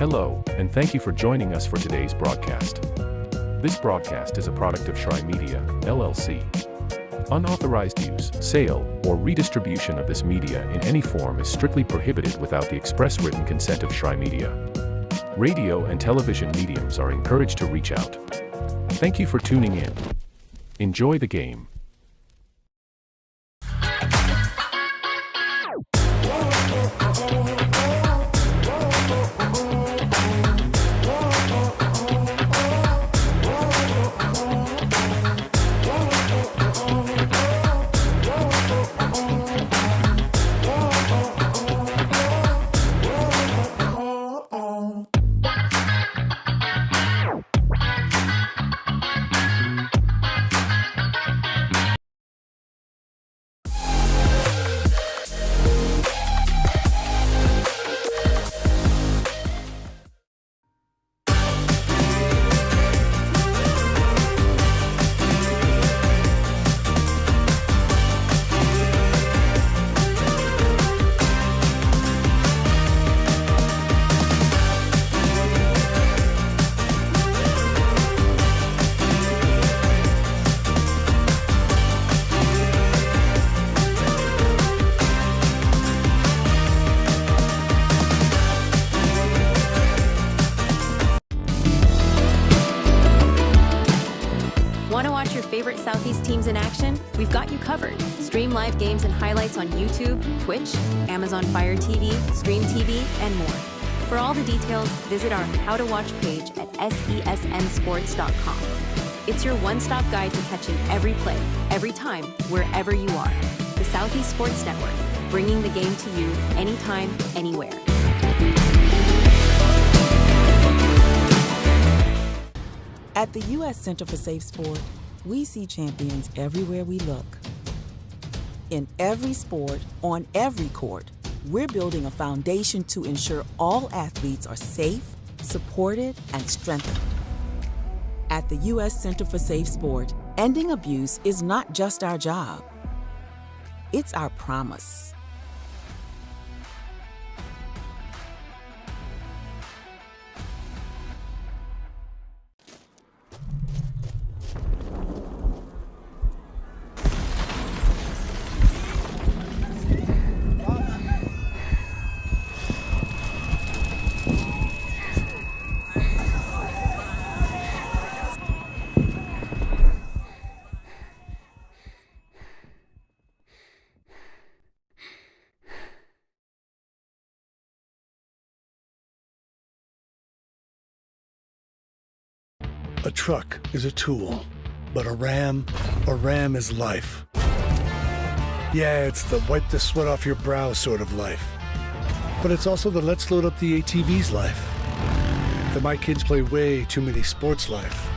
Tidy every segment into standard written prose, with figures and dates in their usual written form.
Hello, and thank you for joining us for today's broadcast. This broadcast is a product of Shry Media, LLC. Unauthorized use, sale, or redistribution of this media in any form is strictly prohibited without the express written consent of Shry Media. Radio and television mediums are encouraged to reach out. Thank you for tuning in. Enjoy the game. Want to watch your favorite Southeast teams in action? We've got you covered. Stream live games and highlights on YouTube, Twitch, Amazon Fire TV, Stream TV, and more. For all the details, visit our How to Watch page at sesnsports.com. It's your one-stop guide to catching every play, every time, wherever you are. The Southeast Sports Network, bringing the game to you anytime, anywhere. At the U.S. Center for Safe Sport, we see champions everywhere we look. In every sport, on every court, we're building a foundation to ensure all athletes are safe, supported, and strengthened. At the U.S. Center for Safe Sport, ending abuse is not just our job. It's our promise. A truck is a tool, but a ram is life. Yeah, it's the wipe the sweat off your brow sort of life. But it's also the let's load up the ATV's life. The my kids play way too many sports life.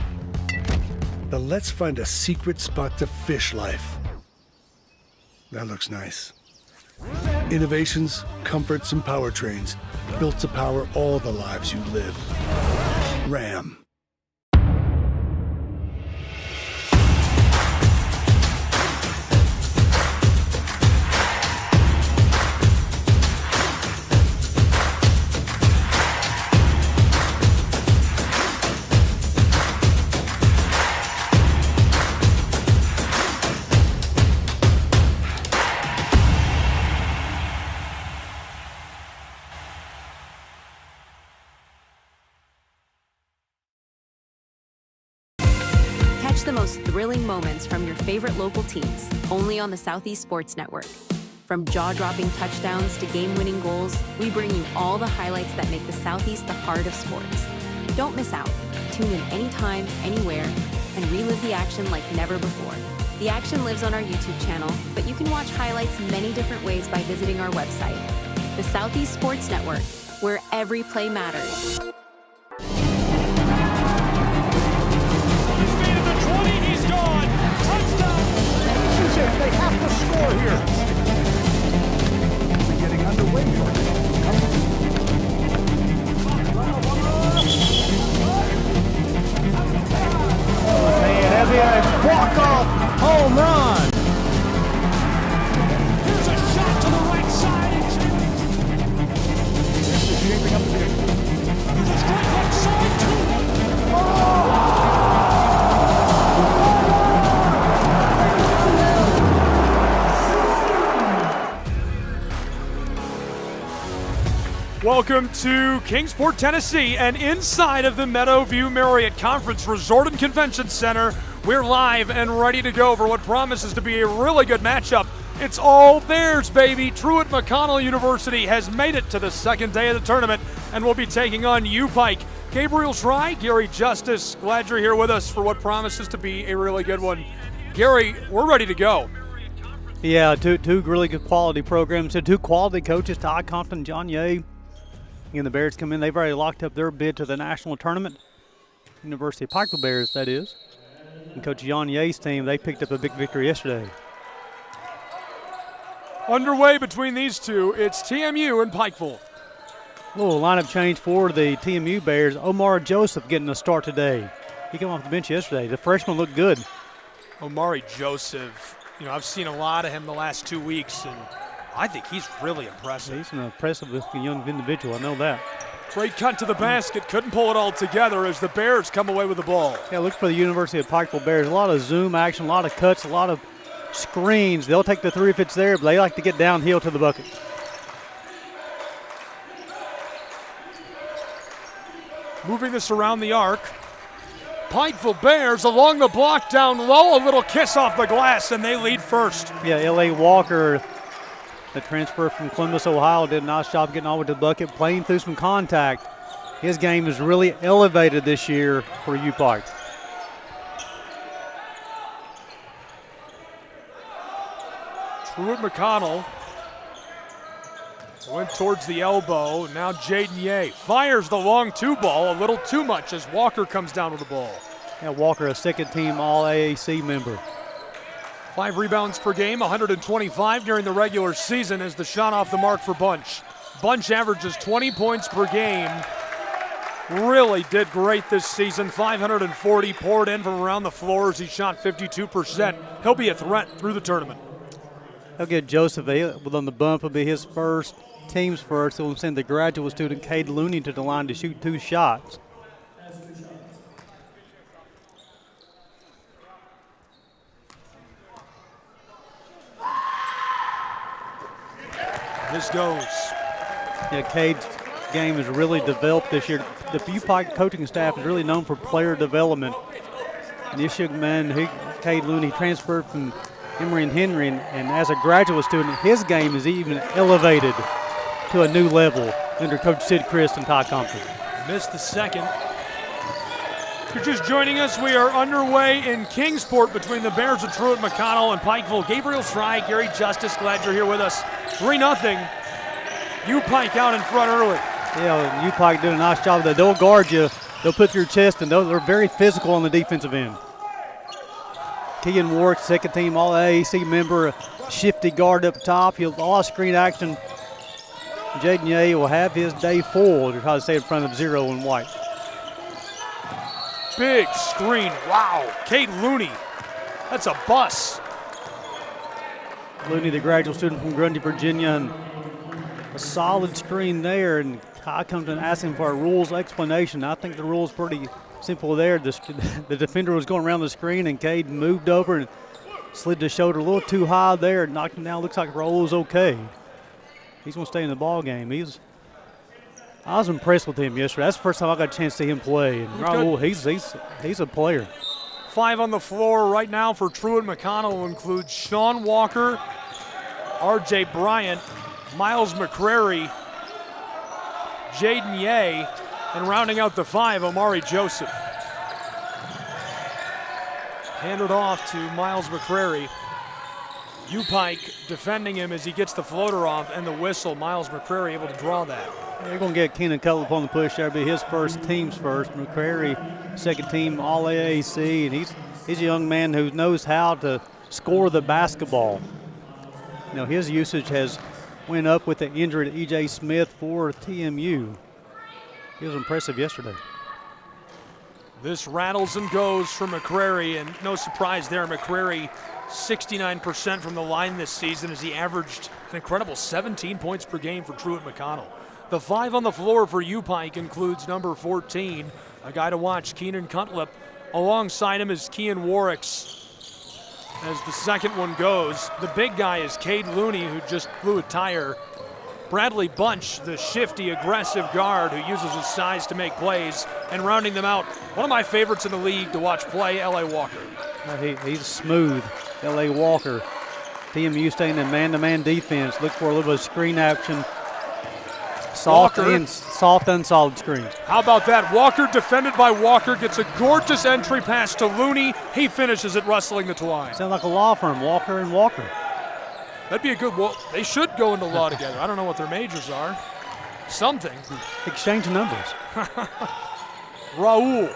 The let's find a secret spot to fish life. That looks nice. Innovations, comforts, and powertrains built to power all the lives you live. Ram. The most thrilling moments from your favorite local teams, only on the Southeast Sports Network. From jaw-dropping touchdowns to game-winning goals, we bring you all the highlights that make the Southeast the heart of sports. Don't miss out. Tune in anytime, anywhere, and relive the action like never before. The action lives on our YouTube channel, but you can watch highlights many different ways by visiting our website. The Southeast Sports Network, where every play matters. They have to score here. We're getting underway for it. Heavy on its walk-off home run. Here's a shot to the right side. This is shaping up to be a Welcome to Kingsport, Tennessee, and inside of the Meadowview Marriott Conference Resort and Convention Center, we're live and ready to go for what promises to be a really good matchup. It's all Bears, baby. Truett McConnell University has made it to the second day of the tournament and will be taking on UPike. Gabriel Schrei, Gary Justice, glad you're here with us for what promises to be a really good one. Gary, we're ready to go. Yeah, two really good quality programs, and two quality coaches, Todd Compton and John Ye. And the Bears come in, they've already locked up their bid to the national tournament. University of Pikeville Bears, that is. And Coach John Ye's team, they picked up a big victory yesterday. Underway between these two, it's TMU and Pikeville. Little lineup change for the TMU Bears. Omar Joseph getting a start today. He came off the bench yesterday. The freshman looked good. Omari Joseph, I've seen a lot of him the last 2 weeks, and I think he's really impressive. He's an impressive young individual, I know that. Great cut to the basket, couldn't pull it all together as the Bears come away with the ball. Yeah, look for the University of Pikeville Bears. A lot of zoom action, a lot of cuts, a lot of screens. They'll take the three if it's there, but they like to get downhill to the bucket. Moving this around the arc. Pikeville Bears along the block down low, a little kiss off the glass, and they lead first. Yeah, L.A. Walker, the transfer from Columbus, Ohio, did a nice job getting over to the bucket, playing through some contact. His game is really elevated this year for UPike. Truett McConnell went towards the elbow. Now Jaden Ye fires the long two ball a little too much as Walker comes down with the ball. Yeah, Walker, a second-team All-AAC member. 5 rebounds per game, 125 during the regular season as the shot off the mark for Bunch. Bunch averages 20 points per game. Really did great this season. 540 poured in from around the floor as he shot 52%. He'll be a threat through the tournament. He'll get Joseph on the bump. It'll be his first, team's first. He'll send the graduate student Cade Looney to the line to shoot 2 shots. This goes. Yeah, Cade's game has really developed this year. The UPike coaching staff is really known for player development. And this young man, Cade Looney, transferred from Emory and Henry, and as a graduate student, his game is even elevated to a new level under Coach Sid Christ and Todd Compton. Missed the second. If you're just joining us, we are underway in Kingsport between the Bears of Truett McConnell and Pikeville. Gabriel Schrei, Gary Justice, glad you're here with us. 3-0. UPike out in front early. Yeah, UPike doing a nice job. They'll guard you. They'll put your chest, and they're very physical on the defensive end. Keegan Warwick, second team All-AAC member, a shifty guard up top. He'll all screen action. Jaden Ye will have his day full to try to stay in front of 0 and white. Big screen, wow. Cade Looney, that's a bus. Looney, the graduate student from Grundy, Virginia, and a solid screen there. And I come to ask him for a rules explanation. I think the rule's pretty simple there. The defender was going around the screen, and Cade moved over and slid the shoulder a little too high there and knocked him down. Looks like the roll is okay. He's going to stay in the ball game. I was impressed with him yesterday. That's the first time I got a chance to see him play. And he's a player. 5 on the floor right now for Truett McConnell includes Sean Walker, R.J. Bryant, Miles McCrary, Jaden Ye, and rounding out the 5, Omari Joseph. Handed off to Miles McCrary. UPike defending him as he gets the floater off and the whistle. Miles McCrary able to draw that. They're going to get Keenan Cutler on the push there. It'll be his first, team's first. McCrary, second team All-AAC, and he's a young man who knows how to score the basketball. His usage has went up with the injury to E.J. Smith for TMU. He was impressive yesterday. This rattles and goes for McCrary, and no surprise there. McCrary 69% from the line this season as he averaged an incredible 17 points per game for Truett McConnell. The 5 on the floor for UPike includes number 14, a guy to watch, Keenan Cutlip. Alongside him is Kean Warwicks. As the second one goes, the big guy is Cade Looney, who just blew a tire. Bradley Bunch, the shifty, aggressive guard who uses his size to make plays, and rounding them out, one of my favorites in the league to watch play, L.A. Walker. He's smooth, L.A. Walker. TMU staying in man-to-man defense. Look for a little bit of screen action. Soft and solid screen. How about that? Walker defended by Walker, gets a gorgeous entry pass to Looney. He finishes it rustling the twine. Sounds like a law firm, Walker and Walker. That'd be a good, well, they should go into law together. I don't know what their majors are. Something. Exchange numbers. Raul,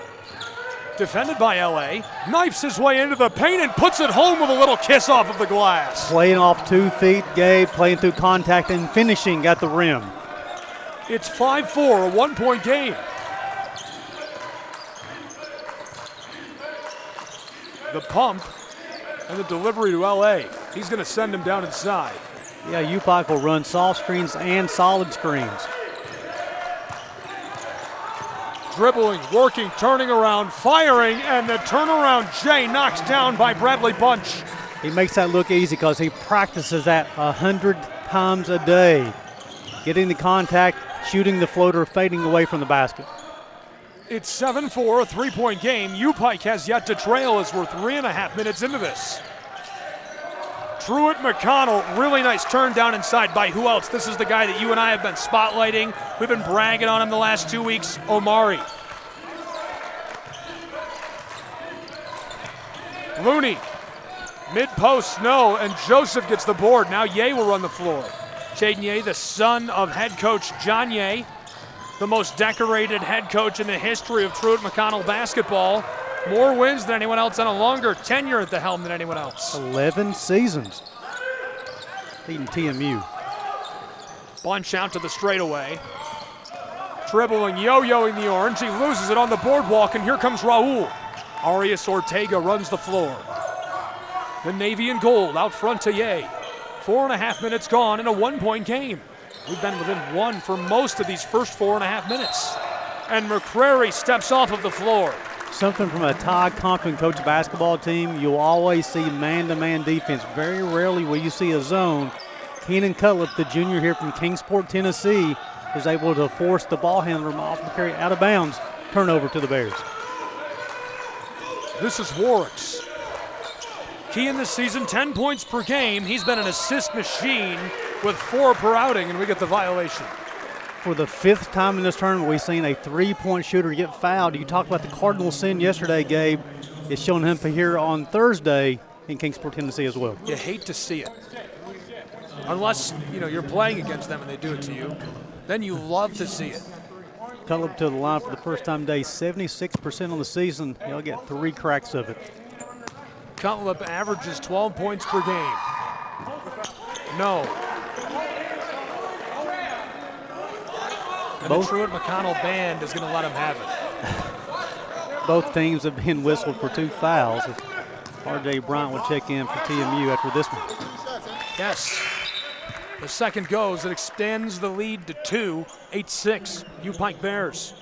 defended by LA, knifes his way into the paint and puts it home with a little kiss off of the glass. Playing off 2 feet, Gabe, playing through contact and finishing at the rim. It's 5-4, a 1-point game. The pump and the delivery to LA. He's going to send him down inside. Yeah, UPike will run soft screens and solid screens. Dribbling, working, turning around, firing, and the turnaround J knocks down by Bradley Bunch. He makes that look easy because he practices that 100 times a day. Getting the contact, shooting the floater, fading away from the basket. It's 7-4, a 3-point game. UPike has yet to trail as we're 3.5 minutes into this. Truett McConnell, really nice turn down inside by who else? This is the guy that you and I have been spotlighting. We've been bragging on him the last 2 weeks, Omari. Looney, mid-post, no, and Joseph gets the board. Now Ye will run the floor. Jaden Ye, the son of head coach John Ye, the most decorated head coach in the history of Truett McConnell basketball. More wins than anyone else and a longer tenure at the helm than anyone else. 11 seasons leading TMU. Bunch out to the straightaway. Dribbling, yo-yoing the orange. He loses it on the boardwalk, and here comes Raul. Arias Ortega runs the floor. The navy and gold out front to Ye. 4.5 minutes gone in a 1-point game. We've been within one for most of these first 4.5 minutes. And McCrary steps off of the floor. Something from a Todd Compton coach basketball team, you'll always see man-to-man defense. Very rarely will you see a zone. Keenan Cutlip, the junior here from Kingsport, Tennessee, is able to force the ball handler, Miles McCrary, out of bounds, turnover to the Bears. This is Warwick's. Key in this season, 10 points per game. He's been an assist machine with 4 per outing, and we get the violation. For the 5th time in this tournament, we've seen a 3-point shooter get fouled. You talked about the Cardinal sin yesterday, Gabe. It's showing him here on Thursday in Kingsport, Tennessee as well. You hate to see it. Unless, you're playing against them and they do it to you. Then you love to see it. Cutlip to the line for the first time today, 76% on the season. He'll get 3 cracks of it. Cutlip averages 12 points per game. No. And the Truett McConnell band is going to let him have it. Both teams have been whistled for 2 fouls. R.J. Bryant will check in for TMU after this one. Yes. The second goes. It extends the lead to 2, 8-6. UPike Bears.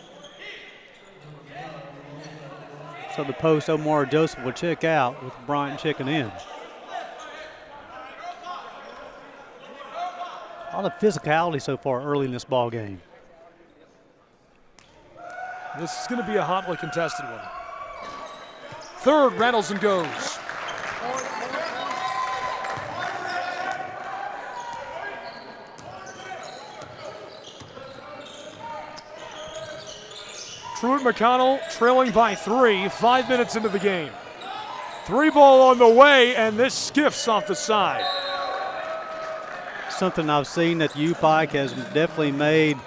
So the post, Omar Joseph will check out with Bryant checking in. A lot of physicality so far early in this ball game. This is going to be a hotly contested one. Third, rattles and goes. Truett McConnell trailing by 3, 5 minutes into the game. 3 ball on the way, and this skiffs off the side. Something I've seen that UPike has definitely made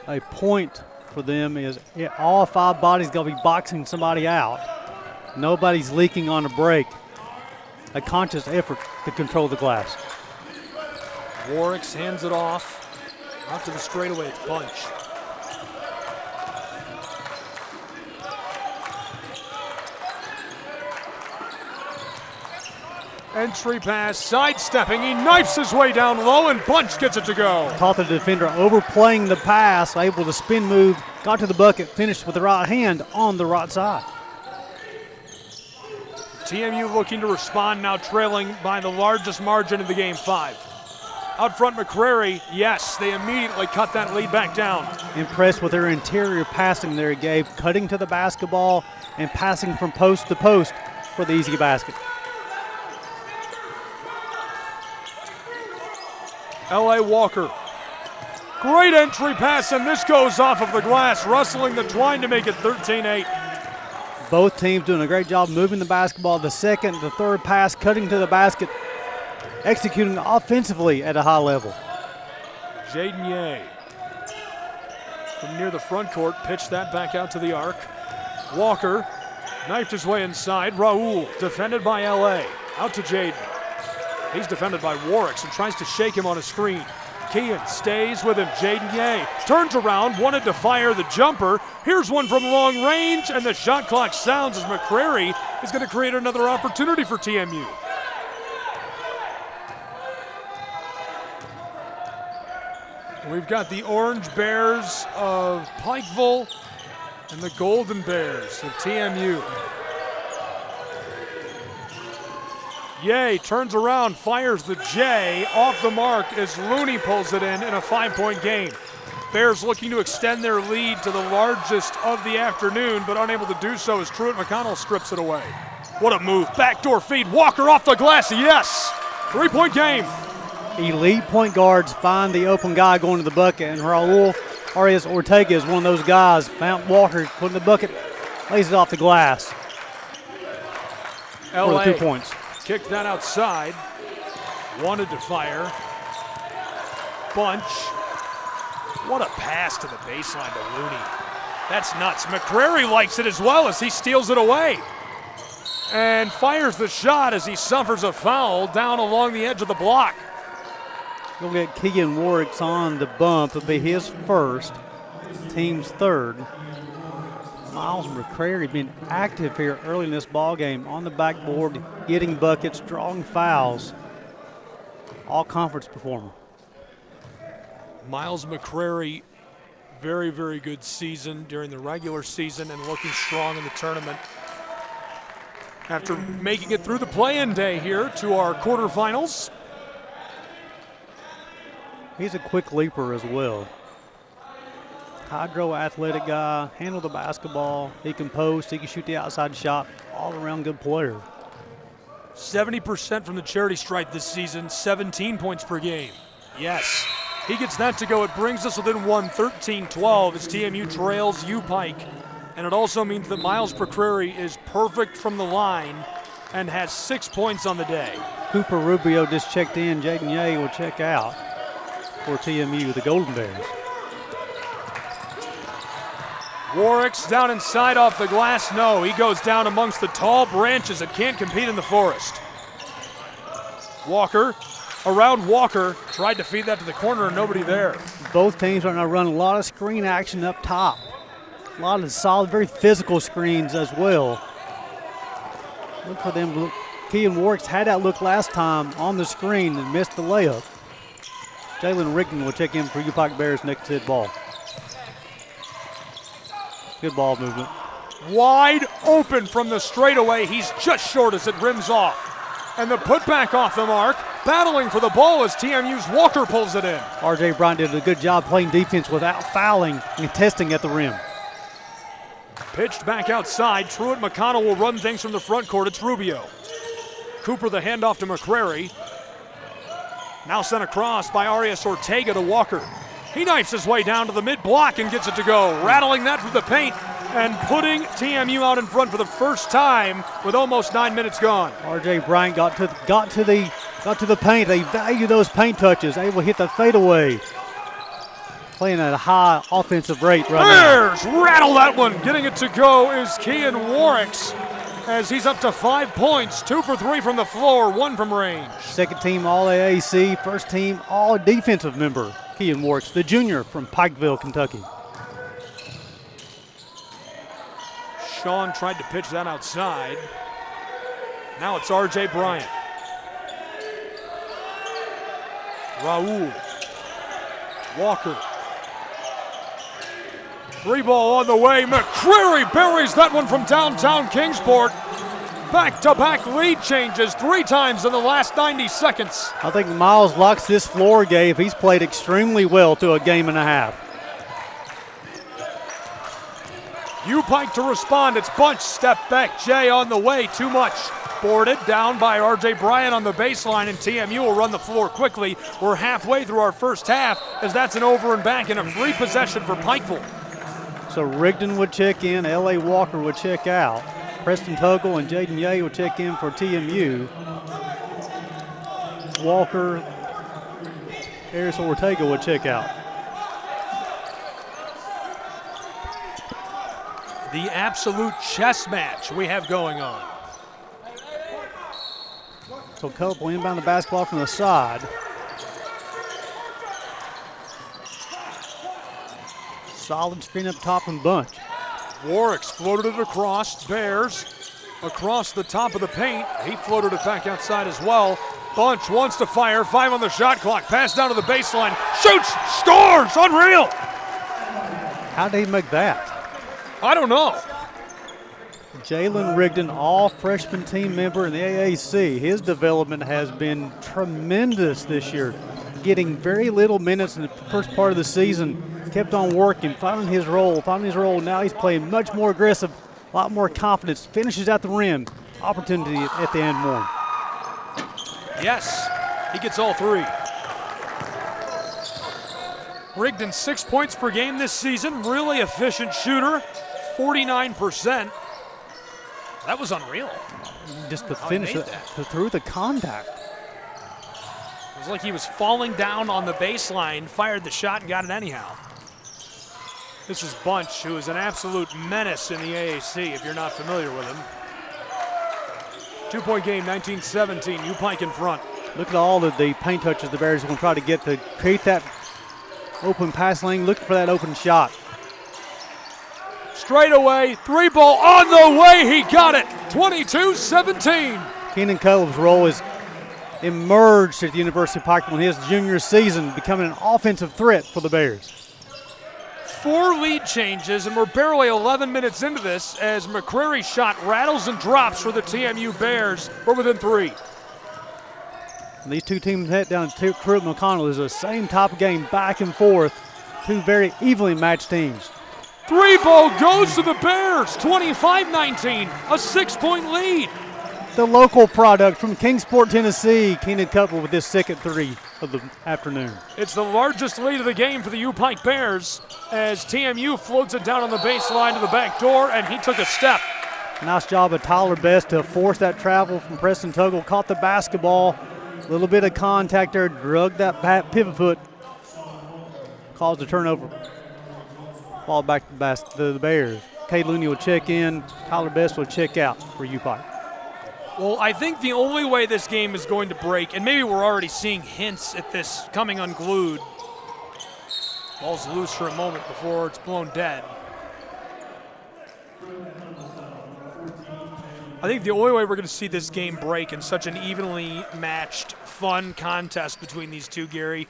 a point for them is all 5 bodies going to be boxing somebody out. Nobody's leaking on a break. A conscious effort to control the glass. Warwick's hands it off. Out to the straightaway, it's Bunch. Entry pass, sidestepping, he knifes his way down low, and Bunch gets it to go. Caught the defender overplaying the pass, able to spin move, got to the bucket, finished with the right hand on the right side. TMU looking to respond now, trailing by the largest margin of the game, 5. Out front, McCrary, yes, they immediately cut that lead back down. Impressed with their interior passing there, Gabe, cutting to the basketball and passing from post to post for the easy basket. L.A. Walker. Great entry pass, and this goes off of the glass, rustling the twine to make it 13-8. Both teams doing a great job moving the basketball. The second, the third pass, cutting to the basket, executing offensively at a high level. Jaden Ye from near the front court, pitched that back out to the arc. Walker knifed his way inside. Raul defended by L.A. Out to Jaden. He's defended by Warwick and tries to shake him on a screen. Kean stays with him. Jaden Ye turns around, wanted to fire the jumper. Here's one from long range, and the shot clock sounds as McCrary is going to create another opportunity for TMU. We've got the Orange Bears of Pikeville and the Golden Bears of TMU. Ye turns around, fires the J off the mark as Looney pulls it in a 5-point game. Bears looking to extend their lead to the largest of the afternoon, but unable to do so as Truett McConnell strips it away. What a move, backdoor feed, Walker off the glass, yes! 3-point game. Elite point guards find the open guy going to the bucket, and Raul Arias Ortega is one of those guys. Found Walker putting the bucket, lays it off the glass for the 2 points. Kicked that outside. Wanted to fire. Bunch. What a pass to the baseline to Looney. That's nuts. McCrary likes it as well as he steals it away. And fires the shot as he suffers a foul down along the edge of the block. We'll get Keegan Warwick on the bump. It'll be his first, team's third. Miles McCrary being active here early in this ball game on the backboard, getting buckets, drawing fouls. All conference performer. Miles McCrary, very, very good season during the regular season and looking strong in the tournament. After making it through the play-in day here to our quarterfinals. He's a quick leaper as well. Hydro athletic guy, handle the basketball, he can post, he can shoot the outside shot, all around good player. 70% from the charity stripe this season, 17 points per game. Yes, he gets that to go. It brings us within one, 13-12 as TMU trails U-Pike. And it also means that Miles McCrary is perfect from the line and has 6 points on the day. Cooper Rubio just checked in. Jaden Ye will check out for TMU, the Golden Bears. Warwick's down inside off the glass. No, he goes down amongst the tall branches that can't compete in the forest. Walker, around Walker, tried to feed that to the corner and nobody there. Both teams are going to run a lot of screen action up top. A lot of solid, very physical screens as well. Look for them. Keegan Warwick's had that look last time on the screen and missed the layup. Jalen Rigdon will check in for U-Pike Bears next to hit ball. Good ball movement. Wide open from the straightaway. He's just short as it rims off. And the putback off the mark. Battling for the ball as TMU's Walker pulls it in. R.J. Bryant did a good job playing defense without fouling and testing at the rim. Pitched back outside. Truett McConnell will run things from the front court. It's Rubio. Cooper the handoff to McCrary. Now sent across by Arias Ortega to Walker. He knifes his way down to the mid-block and gets it to go. Rattling that from the paint and putting TMU out in front for the first time with almost 9 minutes gone. R.J. Bryant got to the paint. They value those paint touches. Able to hit the fadeaway. Playing at a high offensive rate right now. Rattle that one. Getting it to go is Kean Warwick's as he's up to 5 points. 2 for 3 from the floor, 1 from range. Second team All-AAC, first team All-Defensive member. Kean Warwick, the junior from Pikeville, Kentucky. Sean tried to pitch that outside. Now it's R.J. Bryant. Raul. Walker. 3 ball on the way. McCrary buries that one from downtown Kingsport. Back-to-back lead changes 3 times in the last 90 seconds. I think Miles locks this floor game. He's played extremely well through a game and a half. U-Pike to respond. It's Bunch. Step back. Jay on the way. Too much. Boarded down by R.J. Bryant on the baseline, and TMU will run the floor quickly. We're halfway through our first half as that's an over and back and a free possession for Pikeville. So Rigdon would check in. L.A. Walker would check out. Preston Tuggle and Jaden Ye will check in for TMU. Walker, Harris Ortega will check out. The absolute chess match we have going on. So Cope will inbound the basketball from the side. Solid screen up top from Bunch. Warwick's floated it across. Bears across the top of the paint. He floated it back outside as well. Bunch wants to fire. 5 on the shot clock. Pass down to the baseline. Shoots! Scores! Unreal! How did he make that? I don't know. Jalen Rigdon, all freshman team member in the AAC. His development has been tremendous this year. Getting very little minutes in the first part of the season. Kept on working, finding his role. Now he's playing much more aggressive, a lot more confidence. Finishes at the rim. Opportunity at the end more. Yes, he gets all 3. Rigdon 6 points per game this season. Really efficient shooter, 49%. That was unreal. Just to finish it through the contact. It was like he was falling down on the baseline, fired the shot, and got it anyhow. This is Bunch, who is an absolute menace in the AAC, if you're not familiar with him. 2-point game, 19-17, U-Pike in front. Look at all of the paint touches the Bears are going to try to get to create that open pass lane, looking for that open shot. Straight away, 3-ball on the way, he got it, 22-17. Keenan Cullum's role is emerged at the University of Pikeville in his junior season, becoming an offensive threat for the Bears. 4 lead changes, and we're barely 11 minutes into this as McCrary's shot rattles and drops for the TMU Bears. We're within 3. And these two teams head down to Truett McConnell. Is the same type of game, back and forth. 2 very evenly matched teams. 3-ball goes to the Bears, 25-19, a 6-point lead. The local product from Kingsport, Tennessee, Keenan Cullum with his second 3 of the afternoon. It's the largest lead of the game for the U-Pike Bears as TMU floats it down on the baseline to the back door, and he took a step. Nice job of Tyler Best to force that travel from Preston Tuggle. Caught the basketball, a little bit of contact there, drug that pivot foot, caused a turnover. Ball back to the Bears. Cade Looney will check in. Tyler Best will check out for U-Pike. Well, I think the only way this game is going to break, and maybe we're already seeing hints at this coming unglued. Ball's loose for a moment before it's blown dead. I think the only way we're going to see this game break in such an evenly matched, fun contest between these two, Gary,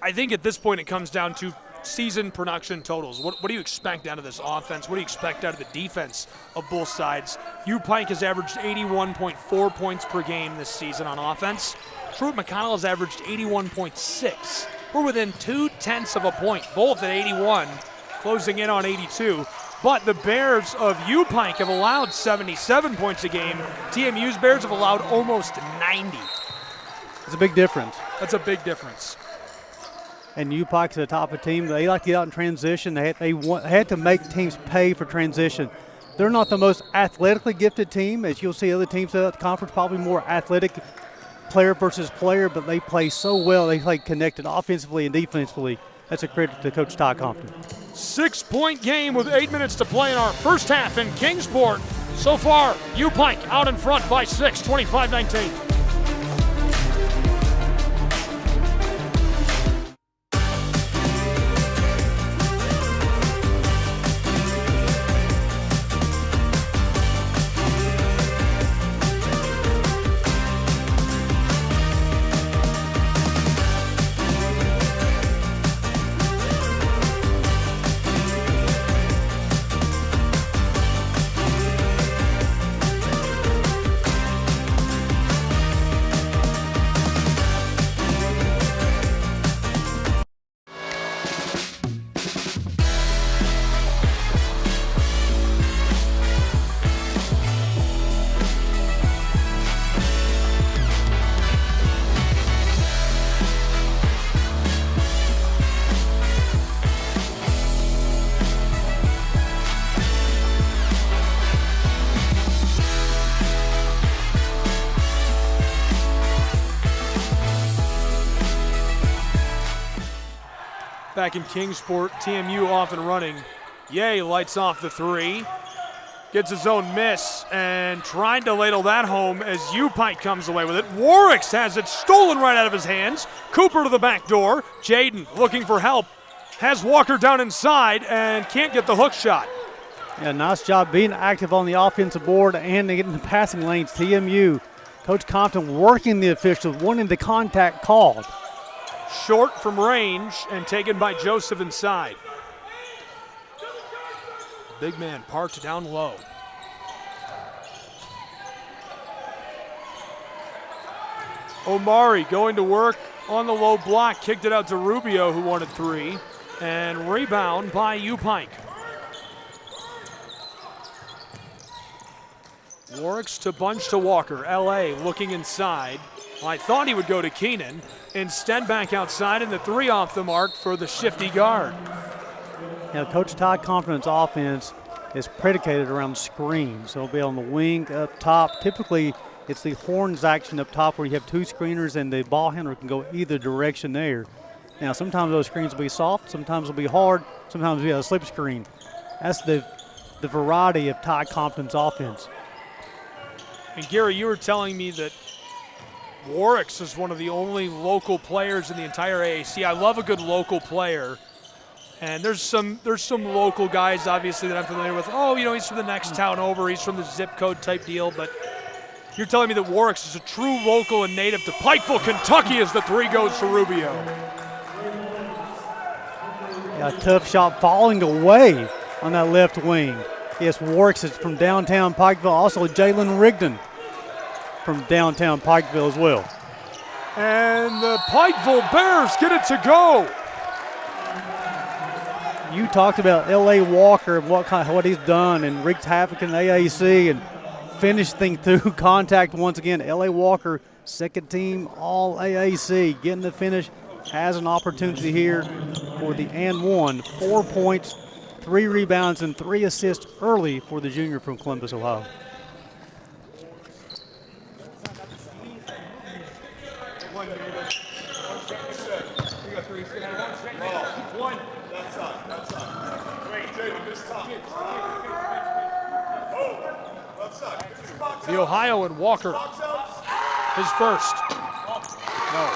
I think at this point it comes down to season production totals. What do you expect out of this offense? What do you expect out of the defense of both sides? U-Pike has averaged 81.4 points per game this season on offense. Truett McConnell has averaged 81.6. We're within 0.2 of a point, both at 81, closing in on 82. But the Bears of U-Pike have allowed 77 points a game. TMU's Bears have allowed almost 90. It's a big difference. That's a big difference. And U-Pike's the top of the team. They like to get out in transition. They had to make teams pay for transition. They're not the most athletically gifted team, as you'll see other teams at the conference, probably more athletic player versus player, but they play so well. They play connected offensively and defensively. That's a credit to Coach Ty Compton. 6-point game with 8 minutes to play in our first half in Kingsport. So far, U-Pike out in front by 6, 25-19. back in Kingsport, TMU off and running. Ye lights off the three. Gets his own miss and trying to ladle that home as U-Pike comes away with it. Warwicks has it stolen right out of his hands. Cooper to the back door. Jaden looking for help. Has Walker down inside and can't get the hook shot. Yeah, nice job being active on the offensive board and getting the passing lanes. TMU, Coach Compton working the officials, wanting the contact called. Short from range and taken by Joseph inside. Big man parked down low. Omari going to work on the low block, kicked it out to Rubio who wanted three, and rebound by U-Pike. Warwicks to bunch to Walker. LA looking inside. I thought he would go to Keenan. Instead back outside and the three off the mark for the shifty guard. Now, Coach Todd Compton's offense is predicated around screens. So it'll be on the wing up top. Typically, it's the horns action up top where you have two screeners and the ball handler can go either direction there. Now, sometimes those screens will be soft, sometimes they'll be hard, sometimes it'll be a slip screen. That's the variety of Todd Compton's offense. And Gary, you were telling me that Warwicks is one of the only local players in the entire AAC. I love a good local player. And there's some local guys, obviously, that I'm familiar with. Oh, you know, he's from the next town over. He's from the zip code type deal. But you're telling me that Warwicks is a true local and native to Pikeville, Kentucky, as the three goes for Rubio. Yeah, a tough shot falling away on that left wing. Yes, Warwicks is from downtown Pikeville. Also, Jalen Rigdon from downtown Pikeville as well. And the Pikeville Bears get it to go. You talked about L.A. Walker and what he's done and wreaked havoc in the AAC and finished things through contact once again. L.A. Walker, second team All AAC, getting the finish, has an opportunity here for the and one. 4 points, 3 rebounds, and 3 assists early for the junior from Columbus, Ohio. The Ohioan Walker, his first. No.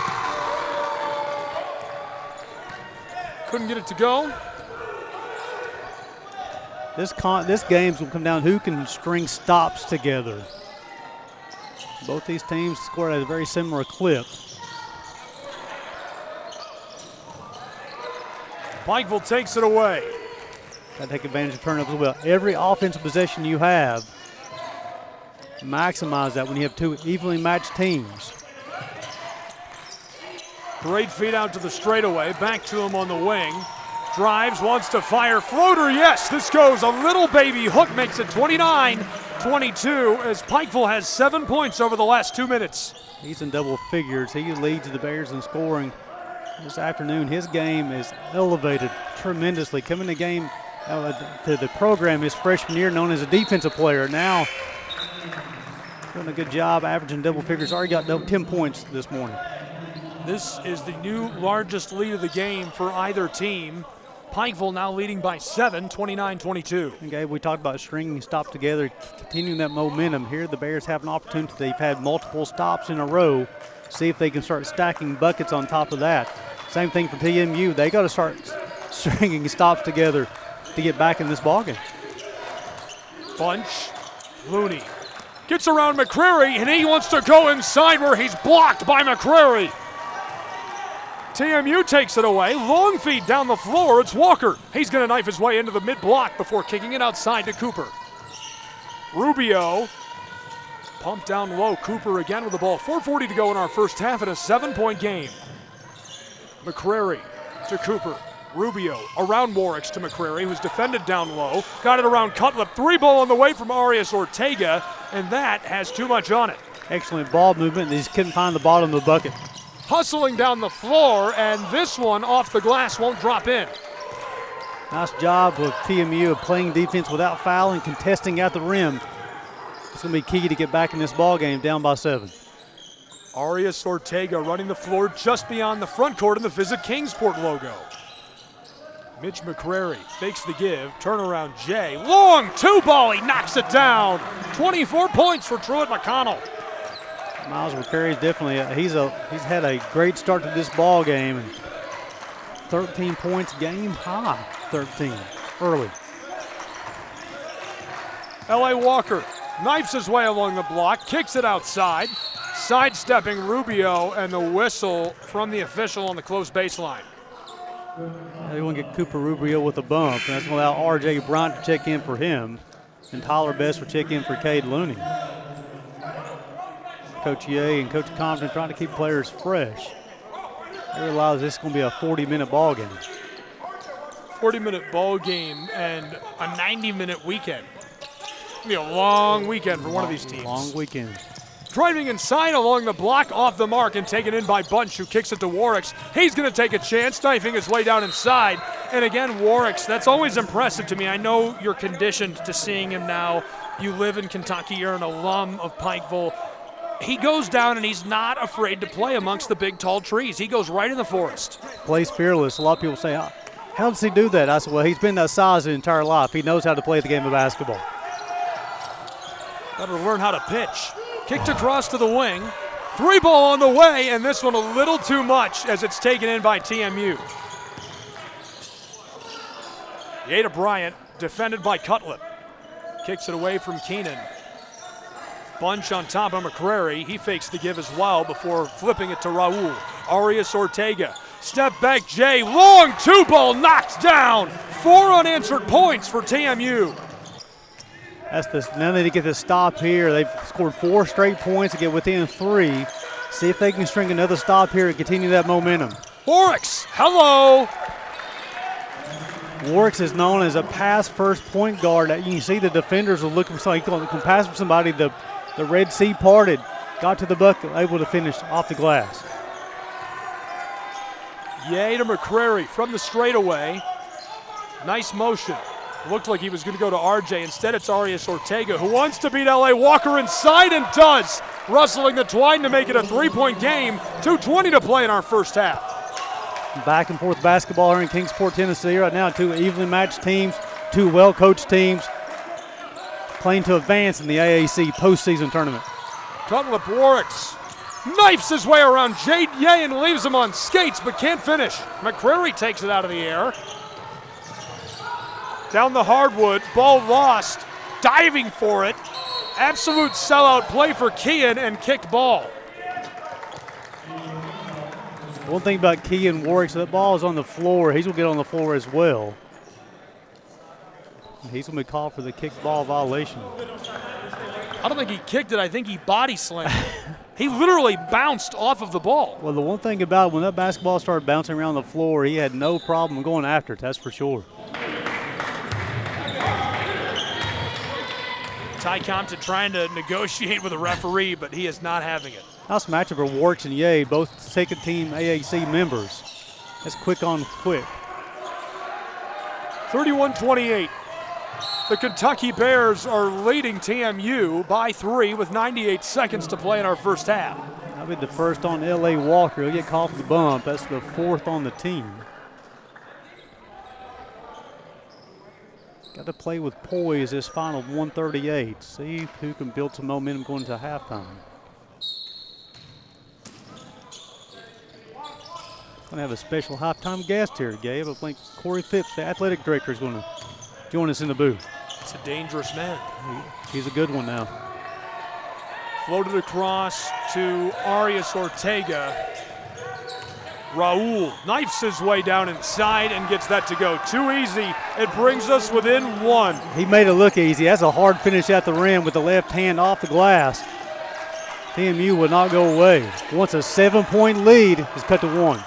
Couldn't get it to go. This game's will come down who can string stops together. Both these teams scored at a very similar clip. Pikeville takes it away. Got to take advantage of turnovers as well. Every offensive possession you have, maximize that when you have two evenly matched teams. Great feed out to the straightaway. Back to him on the wing. Drives, wants to fire. Floater, yes. This goes. A little baby hook makes it 29-22 as Pikeville has 7 points over the last 2 minutes. He's in double figures. He leads the Bears in scoring this afternoon. His game is elevated tremendously. Coming to game to the program his freshman year, known as a defensive player. Now doing a good job averaging double figures. Already got 10 points this morning. This is the new largest lead of the game for either team. Pikeville now leading by 7, 29-22. Okay, we talked about stringing stops together, continuing that momentum. Here the Bears have an opportunity. They've had multiple stops in a row. See if they can start stacking buckets on top of that. Same thing for TMU. They got to start stringing stops together to get back in this ballgame. Bunch, Looney gets around McCrary, and he wants to go inside where he's blocked by McCrary. TMU takes it away. Long feed down the floor. It's Walker. He's going to knife his way into the mid-block before kicking it outside to Cooper. Rubio pumped down low. Cooper again with the ball. 4:40 to go in our first half in a 7-point game. McCrary to Cooper. Rubio around Warwicks to McCrary, who's defended down low. Got it around Cutlip. 3 ball on the way from Arias Ortega, and that has too much on it. Excellent ball movement. They just couldn't find the bottom of the bucket. Hustling down the floor, and this one off the glass won't drop in. Nice job of TMU of playing defense without fouling, contesting at the rim. It's going to be key to get back in this ball game, down by 7. Arias Ortega running the floor just beyond the front court in the Visit Kingsport logo. Mitch McCrary fakes the give, turnaround Jay. Long two ball, he knocks it down. 24 points for Truett McConnell. Miles McCrary is definitely, he's had a great start to this ball game. And 13 points, game high, 13 early. L.A. Walker knifes his way along the block, kicks it outside, sidestepping Rubio, and the whistle from the official on the close baseline. They want to get Cooper Rubio with a bump, and that's going to allow R.J. Bryant to check in for him, and Tyler Best will check in for Cade Looney. Coach Ye and Coach Compton trying to keep players fresh. They realize this is going to be a 40-minute ball game. 40-minute ball game and a 90-minute weekend. It'll be a long weekend for one of these teams. Long weekend. Driving inside along the block, off the mark, and taken in by Bunch, who kicks it to Warricks. He's going to take a chance, knifing his way down inside. And again, Warricks, that's always impressive to me. I know you're conditioned to seeing him now. You live in Kentucky, you're an alum of Pikeville. He goes down and he's not afraid to play amongst the big, tall trees. He goes right in the forest. Plays fearless. A lot of people say, how does he do that? I said, well, he's been that size his entire life. He knows how to play the game of basketball. Got to learn how to pitch. Kicked across to the wing. Three ball on the way, and this one a little too much as it's taken in by TMU. Yada Bryant, defended by Cutlip. Kicks it away from Keenan. Bunch on top of McCrary. He fakes the give as well before flipping it to Raul. Arias Ortega. Step back, Jay. Long two ball knocked down. 4 unanswered points for TMU. Now they need to get this stop here. They've scored 4 straight points to get within 3. See if they can string another stop here and continue that momentum. Warricks, hello. Warricks is known as a pass-first point guard. You can see the defenders are looking for somebody. He can pass for somebody. The Red Sea parted, got to the bucket, able to finish off the glass. Yay to McCrary from the straightaway. Nice motion. Looked like he was going to go to RJ. Instead, it's Arias Ortega, who wants to beat L.A. Walker inside and does. Rustling the twine to make it a 3-point game. 2:20 to play in our first half. Back and forth basketball here in Kingsport, Tennessee. Right now, 2 evenly matched teams, 2 well-coached teams playing to advance in the AAC postseason tournament. Cutlip Warricks knifes his way around Jade Ye and leaves him on skates, but can't finish. McCrary takes it out of the air. Down the hardwood, ball lost, diving for it. Absolute sellout play for Kean and kicked ball. One thing about Kean Warwick, so that ball is on the floor. He's going to get on the floor as well. He's going to be called for the kick ball violation. I don't think he kicked it. I think he body slammed it. He literally bounced off of the ball. Well, the one thing about it, when that basketball started bouncing around the floor, he had no problem going after it, that's for sure. Ty Compton trying to negotiate with a referee, but he is not having it. Nice matchup for Warwick and Ye, both second-team AAC members. That's quick on quick. 31-28. The Kentucky Bears are leading TMU by 3 with 98 seconds to play in our first half. That'll be the first on L.A. Walker. He'll get called for the bump. That's the 4th on the team. Got to play with poise this final 138. See who can build some momentum going into halftime. Going to have a special halftime guest here, Gabe. I think Corey Phipps, the athletic director, is going to join us in the booth. It's a dangerous man. He's a good one now. Floated across to Arias Ortega. Raul knifes his way down inside and gets that to go. Too easy. It brings us within 1. He made it look easy. That's a hard finish at the rim with the left hand off the glass. TMU will not go away. Once a 7-point lead is cut to 1.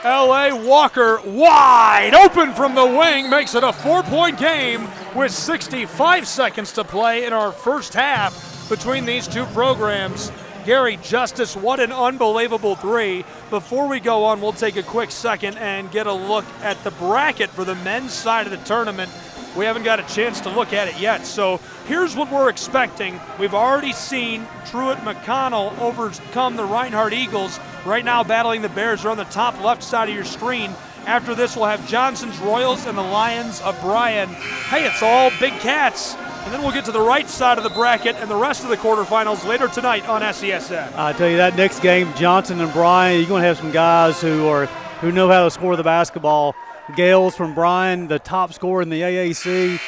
L.A. Walker wide open from the wing makes it a 4-point game with 65 seconds to play in our first half between these two programs. Gary Justice, what an unbelievable 3. Before we go on, we'll take a quick second and get a look at the bracket for the men's side of the tournament. We haven't got a chance to look at it yet, so here's what we're expecting. We've already seen Truett McConnell overcome the Reinhardt Eagles. Right now battling the Bears are on the top left side of your screen. After this, we'll have Johnson's Royals and the Lions of Bryan. Hey, it's all Big Cats. And then we'll get to the right side of the bracket and the rest of the quarterfinals later tonight on SESN. I tell you, that next game, Johnson and Bryan, you're going to have some guys who know how to score the basketball. Gales from Bryan, the top scorer in the AAC,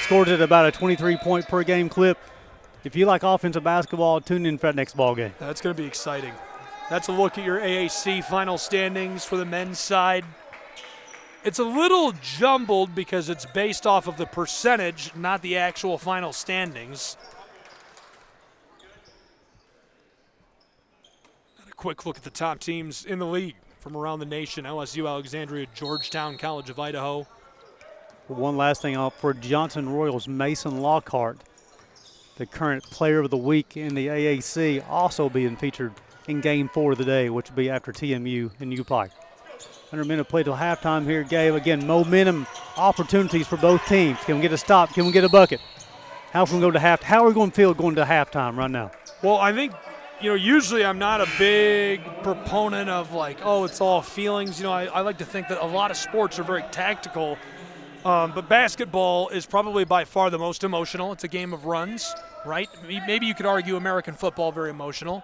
scored at about a 23-point per game clip. If you like offensive basketball, tune in for that next ball game. That's going to be exciting. That's a look at your AAC final standings for the men's side. It's a little jumbled because it's based off of the percentage, not the actual final standings. And a quick look at the top teams in the league from around the nation. LSU, Alexandria, Georgetown, College of Idaho. One last thing up for Johnson Royals, Mason Lockhart, the current player of the week in the AAC, also being featured in Game 4 of the day, which will be after TMU and UPike. 100 minutes played till halftime here, Gabe. Again, momentum opportunities for both teams. Can we get a stop? Can we get a bucket? How can we go to half? How are we going to feel going to halftime right now? Well, I think, usually I'm not a big proponent of it's all feelings. I like to think that a lot of sports are very tactical, but basketball is probably by far the most emotional. It's a game of runs, right? Maybe you could argue American football very emotional.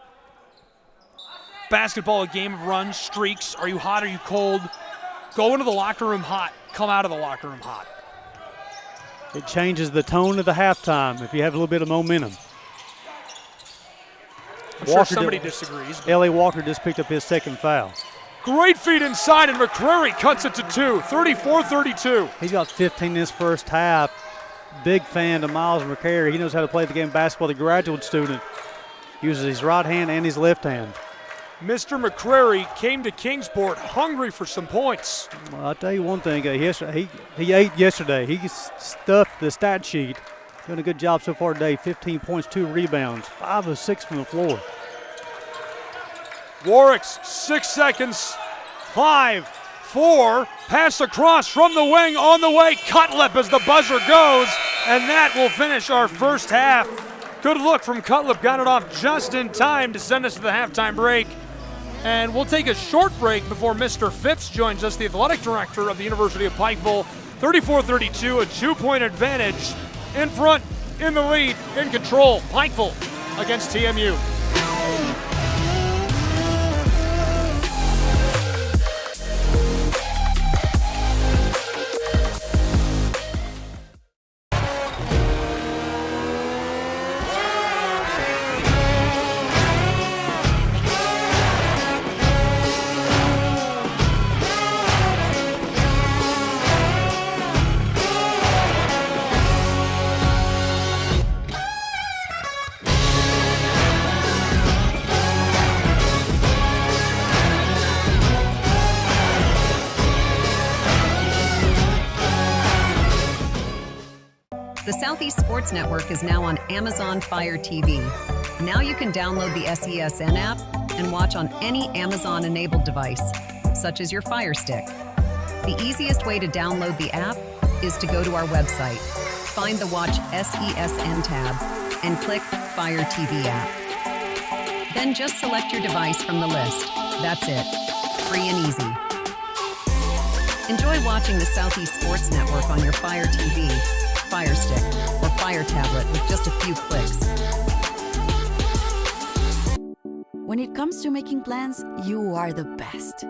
Basketball, a game of runs, streaks. Are you hot? Are you cold? Go into the locker room hot. Come out of the locker room hot. It changes the tone of the halftime if you have a little bit of momentum. I'm sure somebody disagrees. Ellie Walker just picked up his second foul. Great feed inside, and McCrary cuts it to 2, 34-32. He's got 15 in his first half. Big fan of Miles McCrary. He knows how to play the game of basketball. The graduate student uses his right hand and his left hand. Mr. McCrary came to Kingsport hungry for some points. Well, I'll tell you one thing. He ate yesterday. He stuffed the stat sheet. Doing a good job so far today. 15 points, 2 rebounds, 5 of 6 from the floor. Warwick's 6 seconds. 5, 4. Pass across from the wing on the way. Cutlip as the buzzer goes. And that will finish our first half. Good look from Cutlip. Got it off just in time to send us to the halftime break. And we'll take a short break before Mr. Phipps joins us, the athletic director of the University of Pikeville. 34-32, a 2-point advantage. In front, in the lead, in control. Pikeville against TMU. The Southeast Sports Network is now on Amazon Fire TV. Now you can download the SESN app and watch on any Amazon-enabled device, such as your Fire Stick. The easiest way to download the app is to go to our website, find the Watch SESN tab, and click Fire TV app. Then just select your device from the list. That's it. Free and easy. Enjoy watching the Southeast Sports Network on your Fire TV, Fire Stick, or Fire Tablet with just a few clicks. When it comes to making plans, you are the best.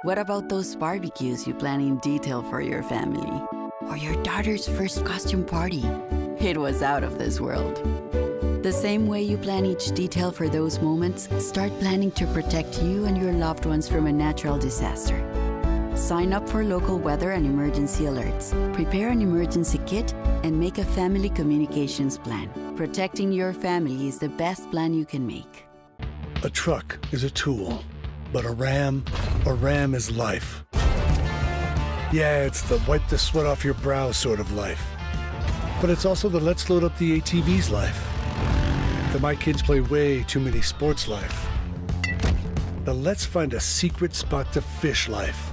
What about those barbecues you plan in detail for your family? Or your daughter's first costume party? It was out of this world. The same way you plan each detail for those moments, start planning to protect you and your loved ones from a natural disaster. Sign up for local weather and emergency alerts. Prepare an emergency kit and make a family communications plan. Protecting your family is the best plan you can make. A truck is a tool, but a ram is life. Yeah, it's the wipe the sweat off your brow sort of life. But it's also the let's load up the ATV's life. The my kids play way too many sports life. The let's find a secret spot to fish life.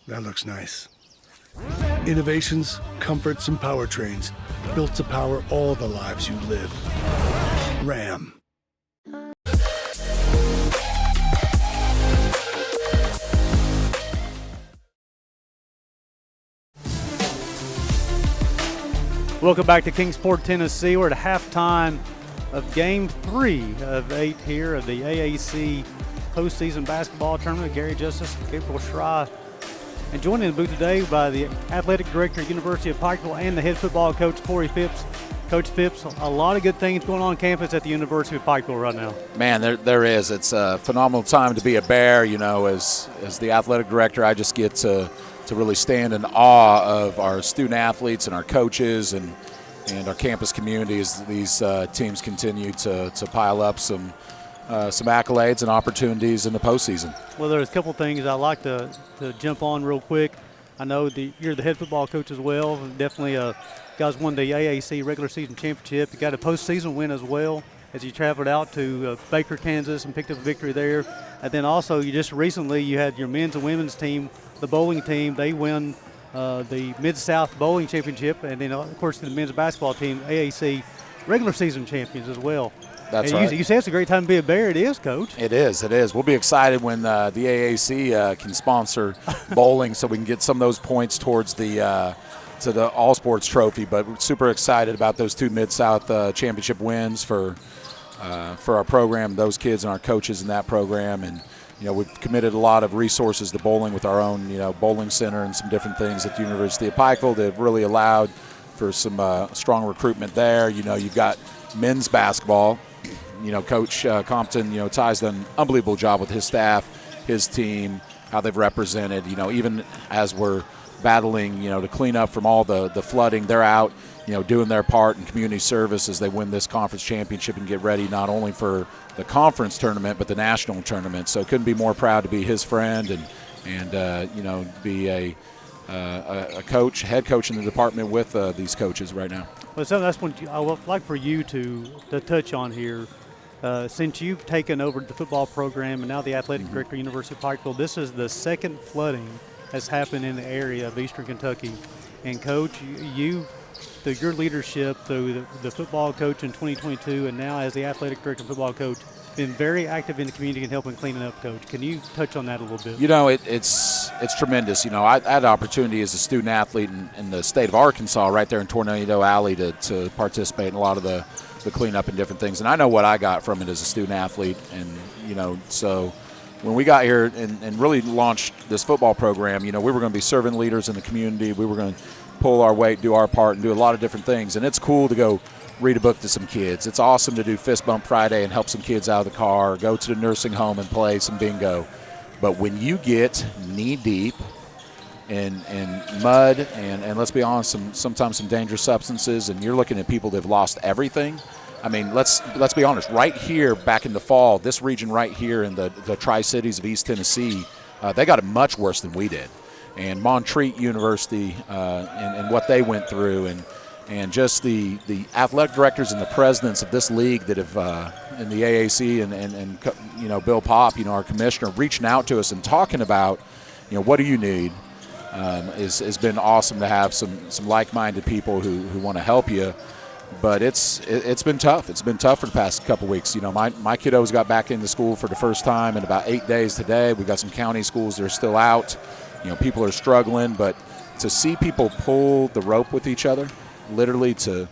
That looks nice. Innovations, comforts, and powertrains built to power all the lives you live. Ram. Welcome back to Kingsport, Tennessee. We're at halftime of Game 3 of 8 here of the AAC postseason basketball tournament. Gary Justice, Gabriel Schrei, and joining the booth today by the athletic director at University of Pikeville and the head football coach, Corey Phipps. Coach Phipps, a lot of good things going on campus at the University of Pikeville right now. Man, there is. It's a phenomenal time to be a Bear. You know, as the athletic director, I just get to really stand in awe of our student athletes and our coaches and our campus community as these teams continue to pile up some accolades and opportunities in the postseason. Well, there's a couple things I'd like to jump on real quick. I know you're the head football coach as well. Definitely, guys won the AAC regular season championship. You got a postseason win as well as you traveled out to Baker, Kansas, and picked up a victory there. And then also, you just recently you had your men's and women's team, the bowling team. They win the Mid-South Bowling Championship, and then of course the men's basketball team, AAC regular season champions as well. That's and right. You say it's a great time to be a Bear. It is, Coach. It is. We'll be excited when the AAC can sponsor bowling, so we can get some of those points towards the All Sports Trophy. But we're super excited about those two Mid-South championship wins for our program, those kids and our coaches in that program, and we've committed a lot of resources to bowling with our own bowling center and some different things at the University of Pikeville that have really allowed for some strong recruitment there. You've got men's basketball. Coach Compton, Ty's done an unbelievable job with his staff, his team, how they've represented. Even as we're battling, to clean up from all the flooding, they're out, doing their part in community service as they win this conference championship and get ready not only for the conference tournament but the national tournament. So couldn't be more proud to be his friend and be a coach, head coach in the department with these coaches right now. Well, so that's what I would like for you to touch on here. Since you've taken over the football program and now the athletic director at University of Pikeville, this is the second flooding that's happened in the area of Eastern Kentucky. And Coach, you through your leadership, through the football coach in 2022, and now as the athletic director and football coach, been very active in the community and helping cleaning up, Coach. Can you touch on that a little bit? It's tremendous. I had an opportunity as a student athlete in the state of Arkansas right there in Tornado Alley to participate in a lot of the cleanup and different things. And I know what I got from it as a student athlete. And, so when we got here and really launched this football program, we were going to be servant leaders in the community. We were going to pull our weight, do our part, and do a lot of different things. And it's cool to go read a book to some kids. It's awesome to do Fist Bump Friday and help some kids out of the car, go to the nursing home and play some bingo. But when you get knee deep in mud and let's be honest, sometimes some dangerous substances, and you're looking at people that have lost everything. I mean, let's be honest. Right here, back in the fall, this region right here in the Tri-Cities of East Tennessee, they got it much worse than we did. And Montreat University and what they went through, and just the athletic directors and the presidents of this league that have in the AAC and Bill Popp, our commissioner, reaching out to us and talking about what do you need, has been awesome to have some like-minded people who want to help you. But it's been tough. It's been tough for the past couple weeks. My kiddos got back into school for the first time in about 8 days today. We've got some county schools that are still out. People are struggling, but to see people pull the rope with each other, literally to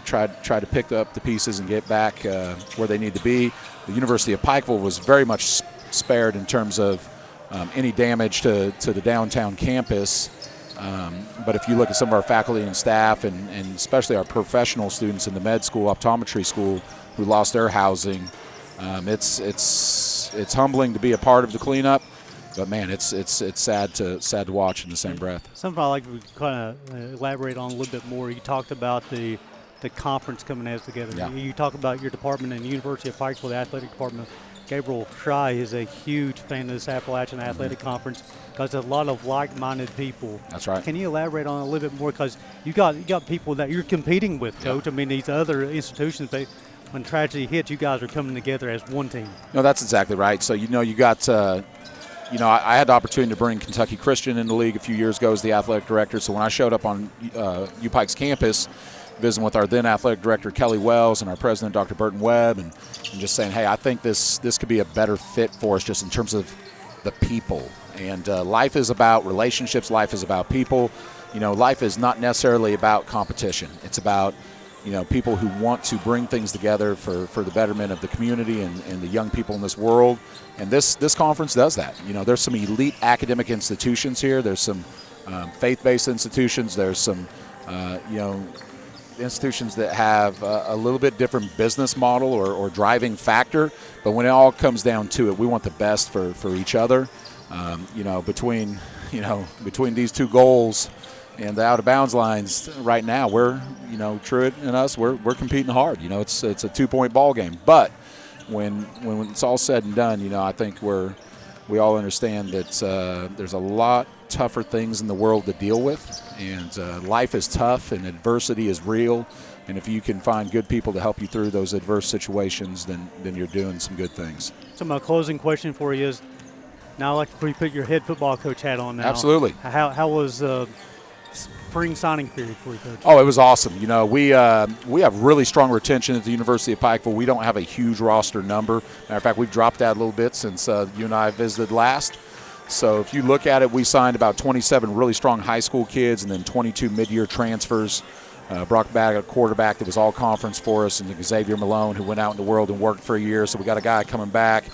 try to pick up the pieces and get back where they need to be. The University of Pikeville was very much spared in terms of any damage to the downtown campus. But if you look at some of our faculty and staff, and especially our professional students in the med school, optometry school, who lost their housing, it's humbling to be a part of the cleanup. But man, it's sad to watch in the same breath. Something I'd like to kind of elaborate on a little bit more. You talked about the conference coming as together. Yeah. You talk about your department in the University of Pikeville, the athletic department. Gabriel Schrei is a huge fan of this Appalachian Athletic Conference because there's a lot of like-minded people. That's right. Can you elaborate on it a little bit more? Because you got people that you're competing with, Coach. Yeah. I mean, these other institutions, when tragedy hits, you guys are coming together as one team. No, that's exactly right. So, you got I had the opportunity to bring Kentucky Christian in the league a few years ago as the athletic director. So when I showed up on UPike's campus, visiting with our then athletic director, Kelly Wells, and our president, Dr. Burton Webb, and just saying, hey, I think this could be a better fit for us just in terms of the people. And life is about relationships. Life is about people. life is not necessarily about competition. It's about, people who want to bring things together for the betterment of the community and the young people in this world. And this conference does that. There's some elite academic institutions here. There's some faith-based institutions. There's some, institutions that have a little bit different business model or driving factor. But when it all comes down to it, we want the best for each other. Between these two goals and the out-of-bounds lines right now, we're, Truett and us, we're competing hard. It's a 2-point ball game. But when it's all said and done, I think we all understand that there's a lot tougher things in the world to deal with, and life is tough and adversity is real. And if you can find good people to help you through those adverse situations, then you're doing some good things. So my closing question for you is, now I'd like to put your head football coach hat on now. Absolutely. How was spring signing period for you, Coach? Oh, it was awesome. We have really strong retention at the University of Pikeville. We don't have a huge roster number. Matter of fact, we've dropped that a little bit since you and I visited last. So if you look at it, we signed about 27 really strong high school kids and then 22 mid-year transfers. Brought back a quarterback that was all conference for us, and Xavier Malone, who went out in the world and worked for a year. So we got a guy coming back.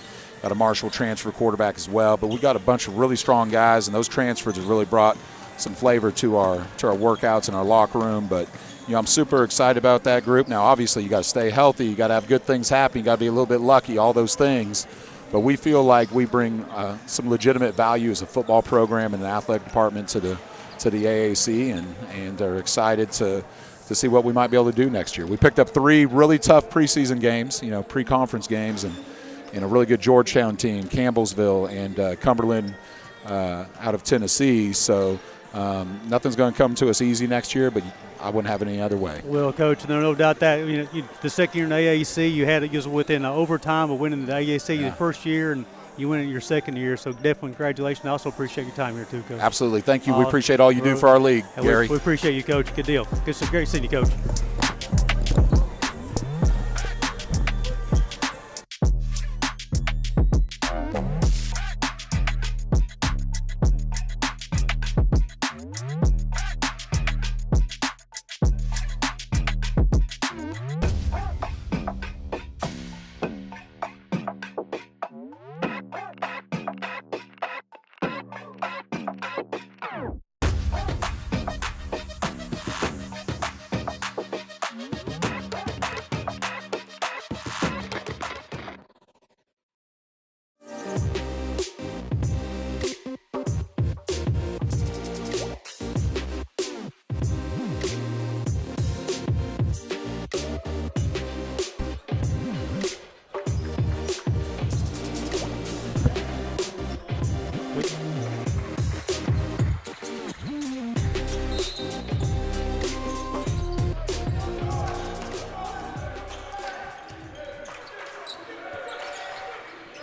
Got a Marshall transfer quarterback as well. But we got a bunch of really strong guys, and those transfers have really brought some flavor to our workouts and our locker room. But I'm super excited about that group. Now, obviously, you got to stay healthy. You got to have good things happen. You got to be a little bit lucky. All those things. But we feel like we bring some legitimate value as a football program and an athletic department to the AAC, and are excited to see what we might be able to do next year. We picked up 3 really tough preseason games, pre-conference games, and a really good Georgetown team, Campbellsville, and Cumberland out of Tennessee. So nothing's going to come to us easy next year, but I wouldn't have it any other way. Well, Coach, there's no doubt that the second year in the AAC, you was within overtime of winning the AAC the first year, and you win it your second year. So definitely congratulations. I also appreciate your time here too, Coach. Absolutely. Thank you. We appreciate all you do for our league, Gary. We appreciate you, Coach. Good deal. Great seeing you, Coach.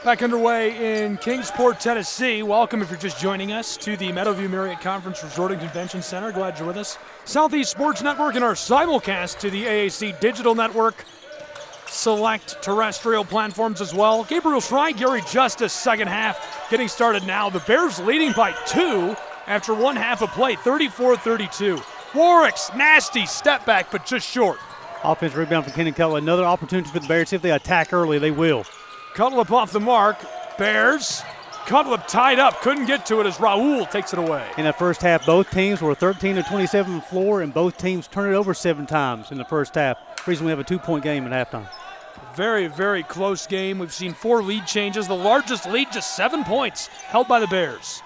Back underway in Kingsport, Tennessee. Welcome if you're just joining us to the Meadowview Marriott Conference Resort and Convention Center. Glad you're with us. Southeast Sports Network and our simulcast to the AAC Digital Network. Select terrestrial platforms as well. Gabriel Schrei, Gary Justice, second half getting started now. The Bears leading by 2 after 1 half of play, 34-32. Warwick's nasty step back, but just short. Offensive rebound from Kenny Cutler. Another opportunity for the Bears. If they attack early, they will. Cutlip off the mark. Bears. Cutlip tied up. Couldn't get to it as Raul takes it away. In the first half, both teams were 13 to 27 on the floor, and both teams turned it over 7 times in the first half. The reason we have a 2-point game at halftime. Very, very close game. We've seen 4 lead changes. The largest lead, just 7 points, held by the Bears.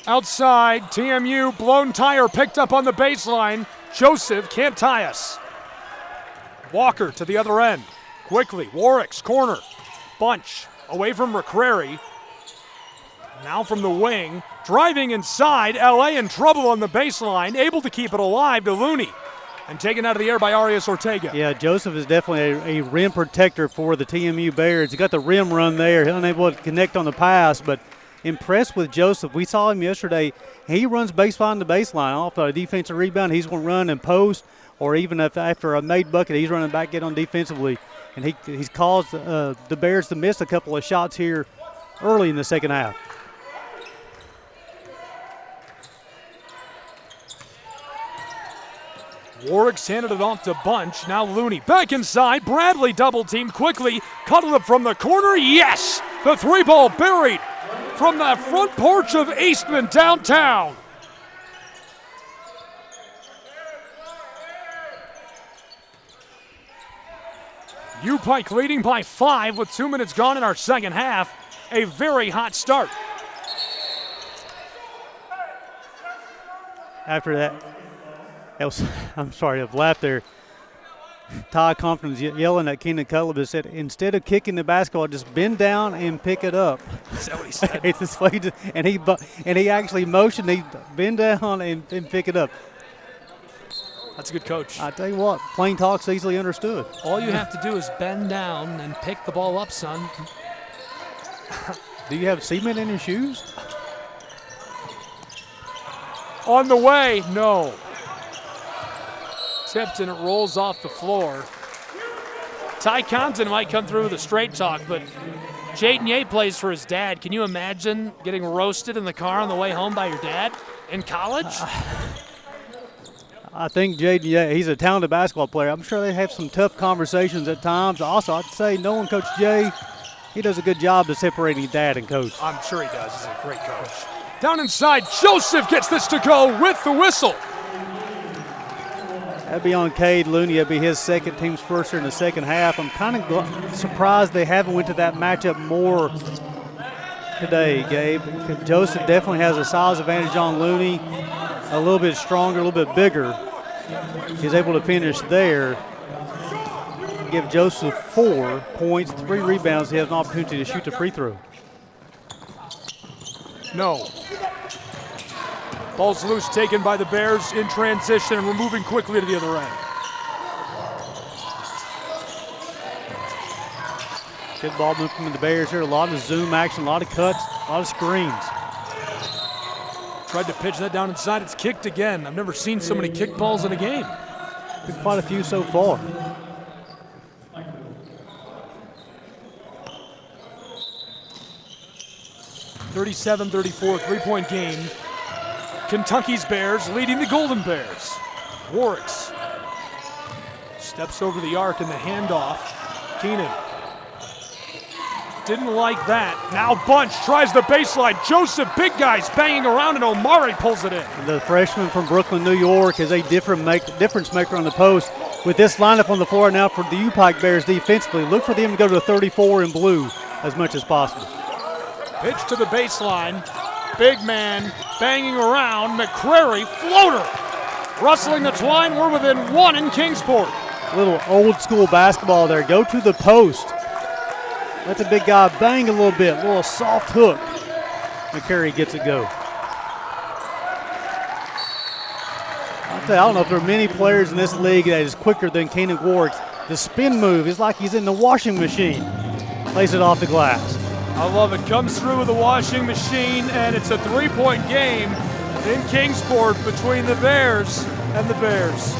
Outside, TMU, blown tire picked up on the baseline. Joseph can't tie us. Walker to the other end. Quickly, Warwick's corner. Bunch away from McCrary. Now from the wing. Driving inside. LA in trouble on the baseline. Able to keep it alive to Looney. And taken out of the air by Arias Ortega. Yeah, Joseph is definitely a rim protector for the TMU Bears. He got the rim run there. Unable to connect on the pass, but impressed with Joseph. We saw him yesterday. He runs baseline to baseline. Off a defensive rebound, he's going to run and post. Or even if after a made bucket, he's running back, get on defensively. And he's caused the Bears to miss a couple of shots here early in the second half. Warwick's handed it off to Bunch. Now Looney back inside. Bradley double teamed quickly. Cuddled it from the corner. Yes! The three ball buried from the front porch of Eastman downtown. U-Pike leading by 5 with 2 minutes gone in our second half. A very hot start. After that was, I'm sorry, I've laughed there. Todd Compton's yelling at Keenan Cullibus, said, instead of kicking the basketball, just bend down and pick it up. Is that what he said? It's this way to, and he actually motioned, he bend down and pick it up. That's a good coach. I tell you what, plain talk's easily understood. All you have to do is bend down and pick the ball up, son. Do you have cement in your shoes? On the way, no. Tipped and it rolls off the floor. Ty Compton might come through with a straight talk, but Jaden Ye plays for his dad. Can you imagine getting roasted in the car on the way home by your dad in college? I think Jaden Ye, he's a talented basketball player. I'm sure they have some tough conversations at times. Also, I'd say knowing Coach Jay, he does a good job of separating dad and coach. I'm sure he does. He's a great coach. Down inside, Joseph gets this to go with the whistle. That'd be on Cade Looney. That'd be his second, team's first here in the second half. I'm kind of surprised they haven't went to that matchup more today, Gabe. Joseph definitely has a size advantage on Looney. A little bit stronger, a little bit bigger. He's able to finish there. Give Joseph 4 points, 3 rebounds. He has an opportunity to shoot the free throw. No. Ball's loose, taken by the Bears in transition, and we're moving quickly to the other end. Good ball movement from the Bears here. A lot of zoom action, a lot of cuts, a lot of screens. Tried to pitch that down inside. It's kicked again. I've never seen so many kick balls in a game. Been quite a few so far. (37-34) three-point game. Kentucky's Bears leading the Golden Bears. Warwick's steps over the arc in the handoff. Keenan didn't like that. Now Bunch tries the baseline. Joseph, big guys banging around, and Omari pulls it in. The freshman from Brooklyn, New York, is a difference maker on the post. With this lineup on the floor now for the U-Pike Bears defensively, look for them to go to 34 in blue as much as possible. Pitch to the baseline. Big man banging around. McCrary, floater. Rustling the twine. We're within 1 in Kingsport. A little old school basketball there. Go to the post. Let the big guy bang a little bit. A little soft hook. McCrary gets it go. I'll tell you, I don't know if there are many players in this league that is quicker than Keenan Warwick. The spin move is like he's in the washing machine. Lays it off the glass. I love it. Comes through with a washing machine, and it's a three-point game in Kingsport between the Bears and the Bears.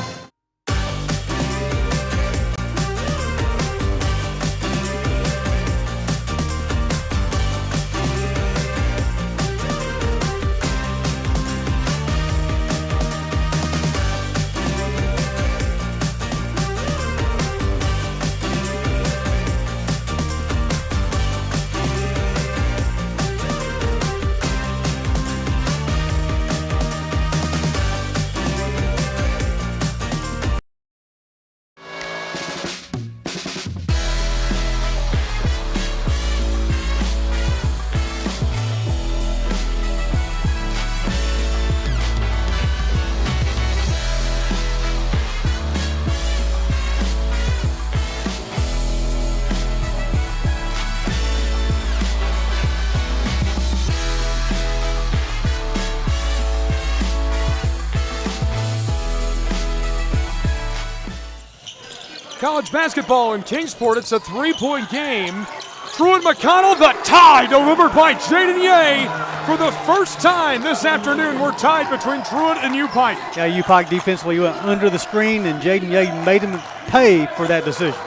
College basketball in Kingsport, it's a three-point game. Truett McConnell, the tie delivered by Jaden Ye. For the first time this afternoon, we're tied between Truett and U-Pike. Yeah, U-Pike defensively went under the screen, and Jaden Ye made him pay for that decision.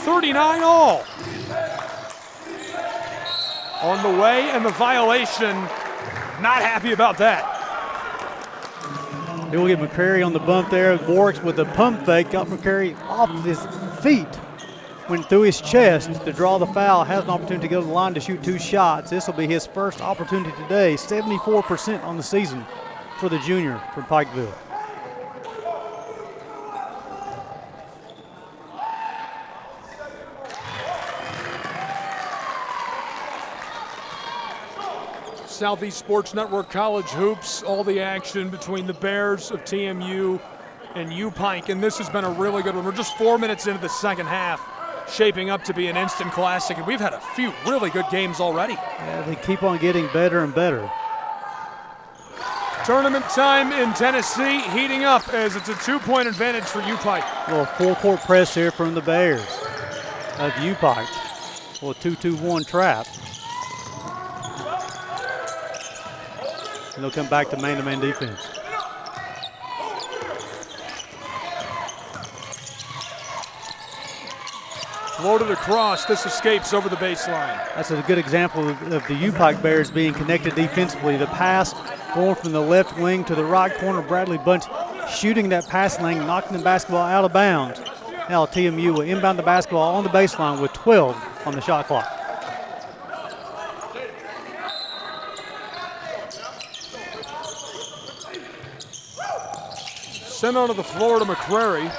39 all. On the way, and the violation, not happy about that. He'll get McCrary on the bump there. Warwick with the pump fake, got McCrary off his feet, went through his chest to draw the foul, has an opportunity to go to the line to shoot 2 shots. This will be his first opportunity today. 74% on the season for the junior from Pikeville. Southeast Sports Network College Hoops, all the action between the Bears of TMU and U-Pike, and this has been a really good one. We're just 4 minutes into the second half, shaping up to be an instant classic, and we've had a few really good games already. Yeah, they keep on getting better and better. Tournament time in Tennessee heating up as it's a 2-point advantage for U-Pike. A little full-court press here from the Bears of U-Pike. Well, a 2-2-1 trap. And they'll come back to man-to-man defense. Floated across, this escapes over the baseline. That's a good example of the U-Pike Bears being connected defensively. The pass going from the left wing to the right corner, Bradley Bunch shooting that passing lane, knocking the basketball out of bounds. Now TMU will inbound the basketball on the baseline with 12 on the shot clock. Sent onto the floor to McCrary.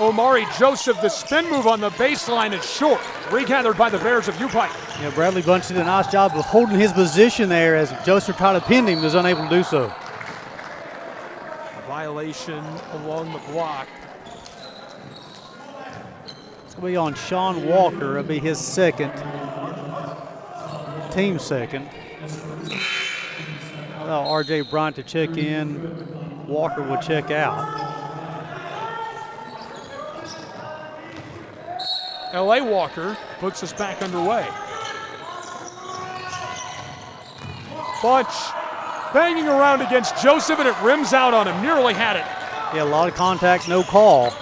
Omari Joseph, the spin move on the baseline is short. Regathered by the Bears of U-Pike. Yeah, Bradley Bunch did a nice job of holding his position there as Joseph tried to pin him, was unable to do so. Violation along the block. It's going to be on Sean Walker. It'll be his second, team second. Allow R.J. Bryant to check in. Walker will check out. L.A. Walker puts us back underway. Bunch banging around against Joseph, and it rims out on him. Nearly had it. Yeah, a lot of contact, no call.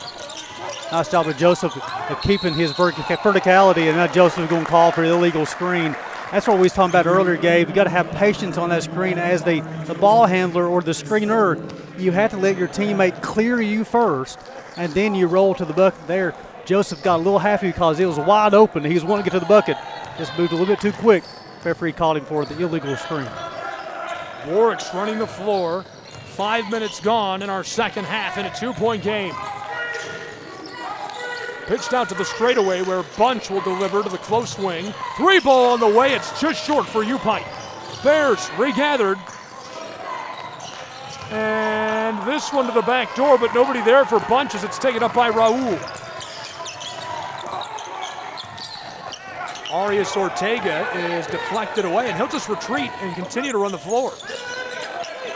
Nice job of Joseph of keeping his verticality, and now Joseph is going to call for the illegal screen. That's what we was talking about earlier, Gabe. You got to have patience on that screen as the ball handler or the screener. You have to let your teammate clear you first, and then you roll to the bucket there. Joseph got a little happy because it was wide open. He was wanting to get to the bucket. Just moved a little bit too quick. Referee called him for the illegal screen. Warwick's running the floor. 5 minutes gone in our second half in a 2-point game. Pitched out to the straightaway where Bunch will deliver to the close wing. 3 ball on the way. It's just short for U-Pike. Bears regathered. And this one to the back door, but nobody there for Bunch as it's taken up by Raul. Arias Ortega is deflected away, and he'll just retreat and continue to run the floor.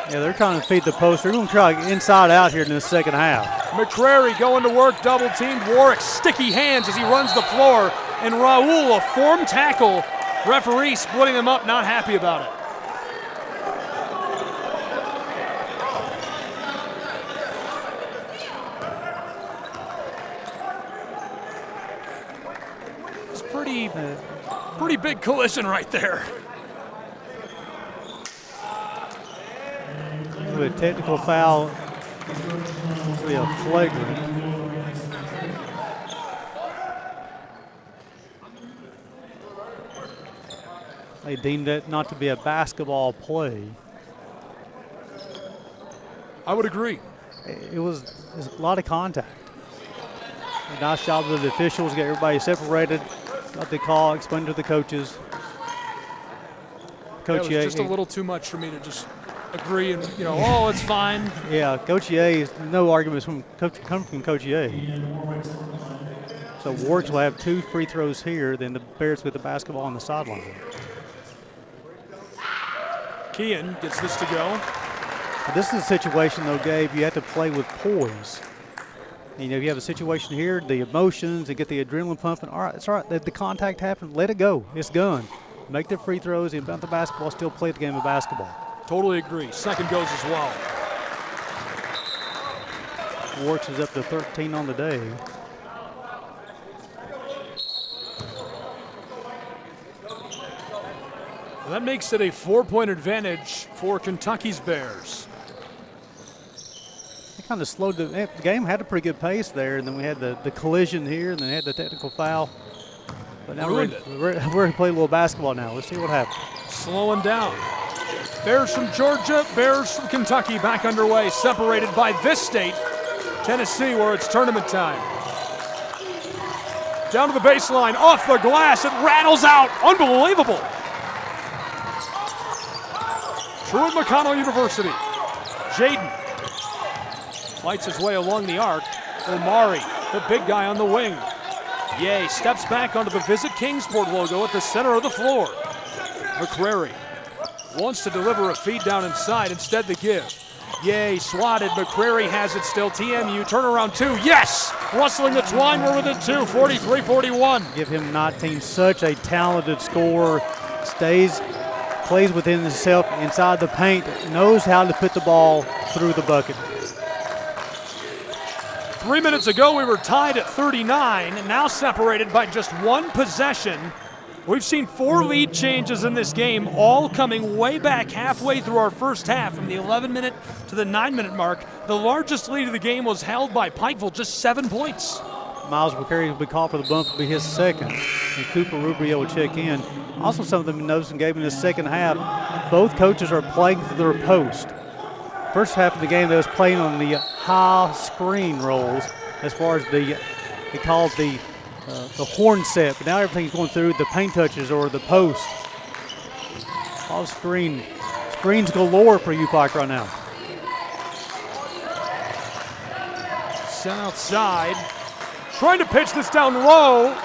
Yeah, they're trying to feed the post. They're going to try inside out here in the second half. McCrary going to work, double teamed. Warwick sticky hands as he runs the floor, and Raul a form tackle. Referee splitting them up, not happy about it. It's pretty big collision right there. With a technical foul, it'll be a flagrant. They deemed that not to be a basketball play. I would agree. It was a lot of contact. A nice job of the officials, get everybody separated, got the call, explained to the coaches. Coach It was just a little too much for me to just agree and, oh, it's fine. Yeah, Coach Ye, no arguments come from Coach Ye. So Warwick will have 2 free throws here, then the Bears with the basketball on the sideline. Kean gets this to go. This is a situation, though, Gabe, you have to play with poise. You have a situation here, the emotions, and get the adrenaline pumping. All right, it's all right. The contact happened. Let it go. It's done. Make the free throws, inbound the basketball, still play the game of basketball. Totally agree. Second goes as well. Warwick is up to 13 on the day. That makes it a 4-point advantage for Kentucky's Bears. They kind of slowed the game, had a pretty good pace there, and then we had the collision here, and then had the technical foul. But now we're ready to play a little basketball now. Let's see what happens. Slowing down. Bears from Georgia, Bears from Kentucky back underway, separated by this state, Tennessee, where it's tournament time. Down to the baseline, off the glass, it rattles out. Unbelievable. Truett McConnell University. Jaden fights his way along the arc. Omari, the big guy on the wing. Ye steps back onto the Visit Kingsport logo at the center of the floor. McCrary wants to deliver a feed down inside, instead the give. Ye swatted, McCrary has it still. TMU, turnaround 2, yes! Rustling the twine, we're within 2, 43-41. Give him 19, such a talented scorer. Plays within himself, inside the paint, knows how to put the ball through the bucket. 3 minutes ago, we were tied at 39, and now separated by just one possession. We've seen 4 lead changes in this game, all coming way back halfway through our first half, from the 11-minute to the 9-minute mark. The largest lead of the game was held by Pikeville, just 7 points. Miles McCrary will be called for the bump, will be his second, and Cooper Rubio will check in. Also, some of them noticed in game in the second half, both coaches are playing for their post. First half of the game, they was playing on the high screen rolls, as far as they call it the horn set, but now everything's going through the paint touches or the post. Off screen, screens galore for UPike right now. Sent outside, trying to pitch this down low.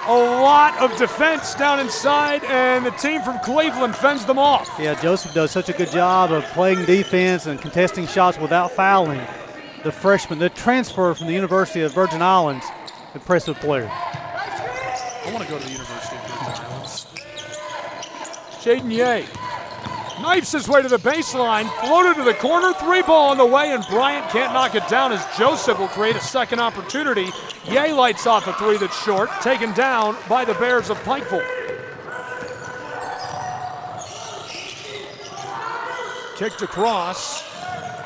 A lot of defense down inside, and the team from Cleveland fends them off. Yeah, Joseph does such a good job of playing defense and contesting shots without fouling. The freshman, the transfer from the University of Virgin Islands, impressive player. I want to go to the University of Virgin Islands. Jaden Ye knifes his way to the baseline, floated to the corner, 3-ball on the way, and Bryant can't knock it down as Joseph will create a second opportunity. Ye lights off a 3 that's short, taken down by the Bears of Pikeville. Kicked across.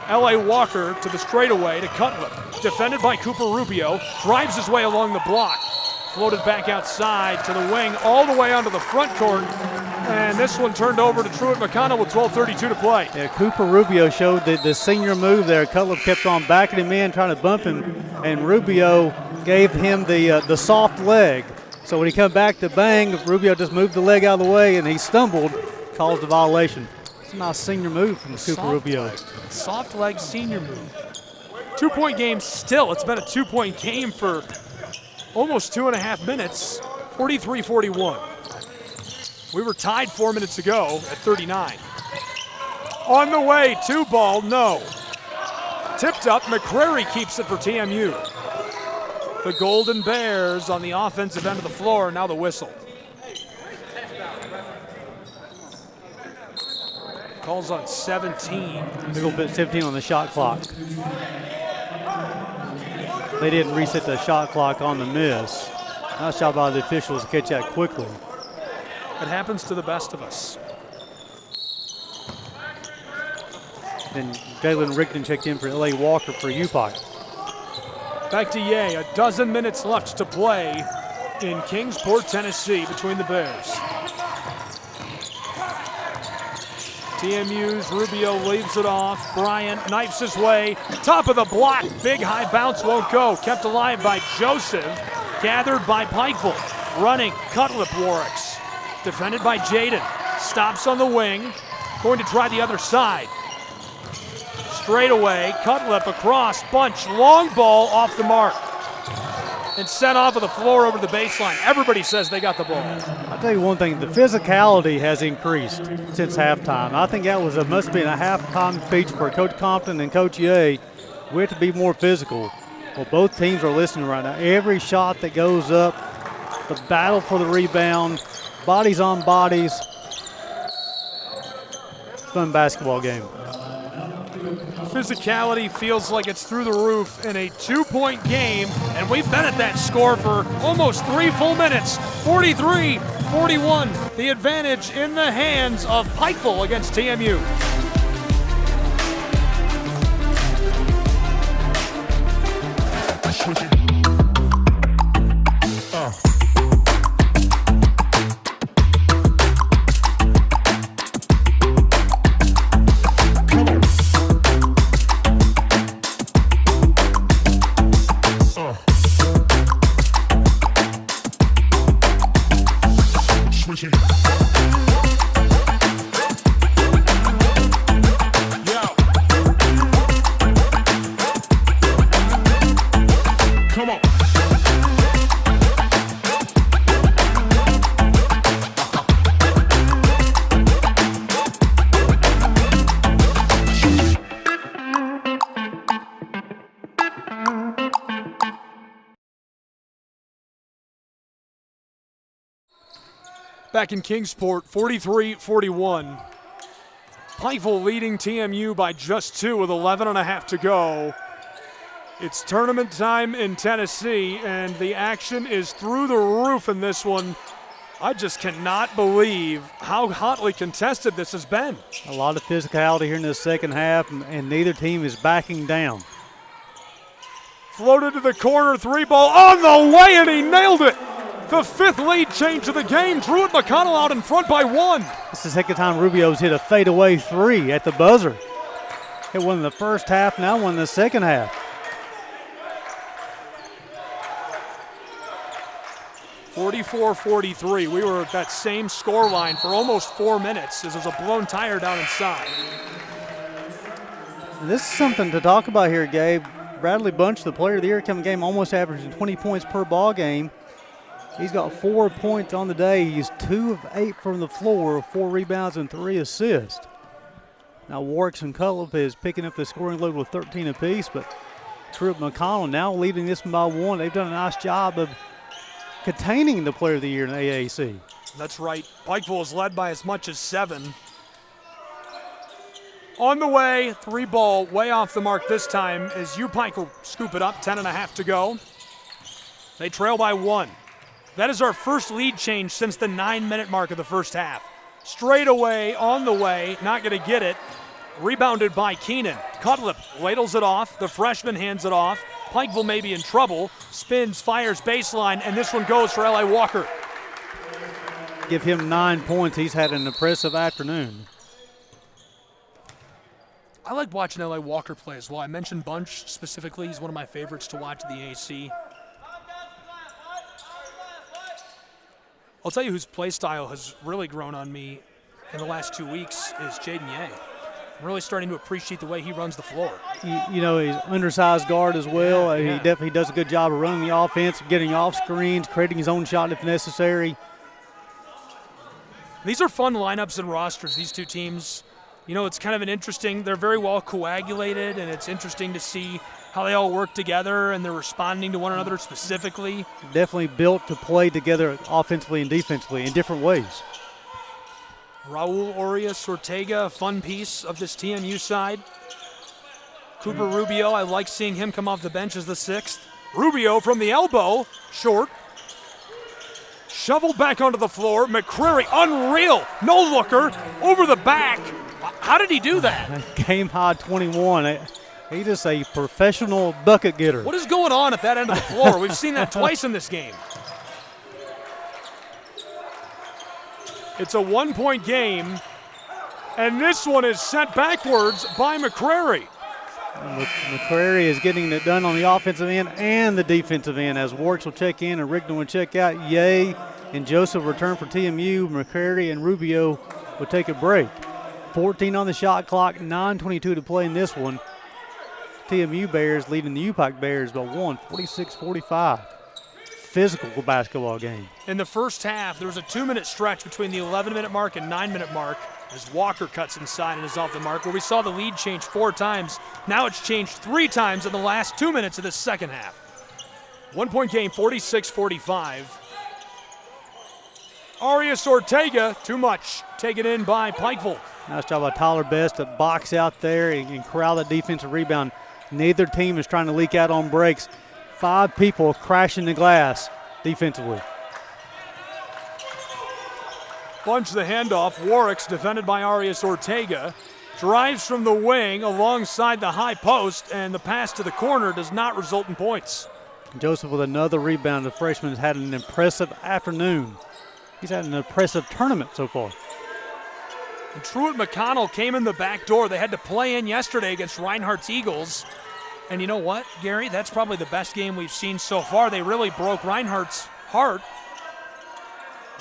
L.A. Walker to the straightaway to Cutlip. Defended by Cooper Rubio. Drives his way along the block. Floated back outside to the wing, all the way onto the front court. And this one turned over to Truett McConnell with 12:32 to play. Yeah, Cooper Rubio showed the senior move there. Cutlip kept on backing him in, trying to bump him, and Rubio gave him the soft leg. So when he come back to bang, Rubio just moved the leg out of the way, and he stumbled, caused a violation. It's a nice senior move from Cooper Rubio. Soft leg senior move. 2-point game still. It's been a 2-point game for almost 2.5 minutes, 43-41. We were tied 4 minutes ago at 39. On the way, 2-ball, no. Tipped up, McCrary keeps it for TMU. The Golden Bears on the offensive end of the floor, now the whistle. Calls on 17. Big old bit 17 on the shot clock. They didn't reset the shot clock on the miss. Nice job by the officials to catch that quickly. It happens to the best of us. Then Jalen Rigdon checked in for L.A. Walker for UPike. Back to Ye, a dozen minutes left to play in Kingsport, Tennessee, between the Bears. TMU's Rubio leaves it off. Bryant knifes his way. Top of the block. Big high bounce won't go. Kept alive by Joseph. Gathered by Pikeville. Running, Cutlip Warwicks. Defended by Jaden. Stops on the wing. Going to try the other side. Straight away. Cutlip across. Bunch. Long ball off the mark. And sent off of the floor over the baseline. Everybody says they got the ball. I'll tell you one thing, the physicality has increased since halftime. I think that must have been a halftime speech for Coach Compton and Coach Ye. We have to be more physical. Well, both teams are listening right now. Every shot that goes up, the battle for the rebound, bodies on bodies. Fun basketball game. Physicality feels like it's through the roof in a 2-point game, and we've been at that score for almost 3 full minutes. 43-41, 43-41. The advantage in the hands of Pikeville against TMU. Back in Kingsport, 43-41. Pikeville leading TMU by just 2 with 11.5 to go. It's tournament time in Tennessee, and the action is through the roof in this one. I just cannot believe how hotly contested this has been. A lot of physicality here in the second half, and neither team is backing down. Floated to the corner, 3 ball on the way, and he nailed it. The 5th lead change of the game. Truett McConnell out in front by 1. This is the second time Rubio's hit a fadeaway 3 at the buzzer. Hit one in the first half, now one in the second half. 44-43. We were at that same score line for almost 4 minutes as there's a blown tire down inside. This is something to talk about here, Gabe. Bradley Bunch, the player of the year coming game, almost averaging 20 points per ball game. He's got 4 points on the day. He's 2 of 8 from the floor, 4 rebounds and 3 assists. Now Warwick and Cullip is picking up the scoring load with 13 apiece, but Truett McConnell now leading this one by 1. They've done a nice job of containing the player of the year in the AAC. That's right. Pikeville is led by as much as 7. On the way, 3 ball way off the mark this time as U-Pike will scoop it up, 10.5 to go. They trail by 1. That is our first lead change since the 9-minute mark of the first half. Straight away, on the way, not going to get it. Rebounded by Keenan. Cutlip ladles it off. The freshman hands it off. Pikeville may be in trouble. Spins, fires baseline, and this one goes for L.A. Walker. Give him 9 points. He's had an impressive afternoon. I like watching L.A. Walker play as well. I mentioned Bunch specifically. He's one of my favorites to watch in the AC. I'll tell you whose play style has really grown on me in the last 2 weeks is Jaden Ye. I'm really starting to appreciate the way he runs the floor. You know, he's undersized guard as well. Yeah. He definitely does a good job of running the offense, getting off screens, creating his own shot if necessary. These are fun lineups and rosters, these two teams. You know, it's kind of an interesting, they're very well coagulated, and it's interesting to see how they all work together and they're responding to one another specifically. Definitely built to play together offensively and defensively in different ways. Raul Ortega, a fun piece of this TMU side. Cooper Rubio, I like seeing him come off the bench as the 6th. Rubio from the elbow, short. Shoveled back onto the floor. McCrary, unreal, no looker, over the back. How did he do that? Game high 21. He's just a professional bucket getter. What is going on at that end of the floor? We've seen that twice in this game. It's a 1-point game, and this one is sent backwards by McCrary. McCrary is getting it done on the offensive end and the defensive end as Warwick will check in and Rigdon will check out. Ye and Joseph return for TMU. McCrary and Rubio will take a break. 14 on the shot clock, 9:22 to play in this one. TMU Bears leading the U-Pike Bears by 1, 46-45. Physical basketball game. In the first half, there was a 2-minute stretch between the 11-minute mark and 9-minute mark as Walker cuts inside and is off the mark, where we saw the lead change 4 times. Now it's changed 3 times in the last 2 minutes of the second half. 1-point game, 46-45. Arias Ortega, too much. Taken in by Pikeville. Nice job by Tyler Best to box out there and corral that defensive rebound. Neither team is trying to leak out on breaks. 5 people crashing the glass defensively. Bunch the handoff. Warwick's defended by Arias Ortega. Drives from the wing alongside the high post, and the pass to the corner does not result in points. Joseph with another rebound. The freshman has had an impressive afternoon. He's had an impressive tournament so far. And Truett McConnell came in the back door. They had to play in yesterday against Reinhardt's Eagles. And you know what, Gary? That's probably the best game we've seen so far. They really broke Reinhardt's heart.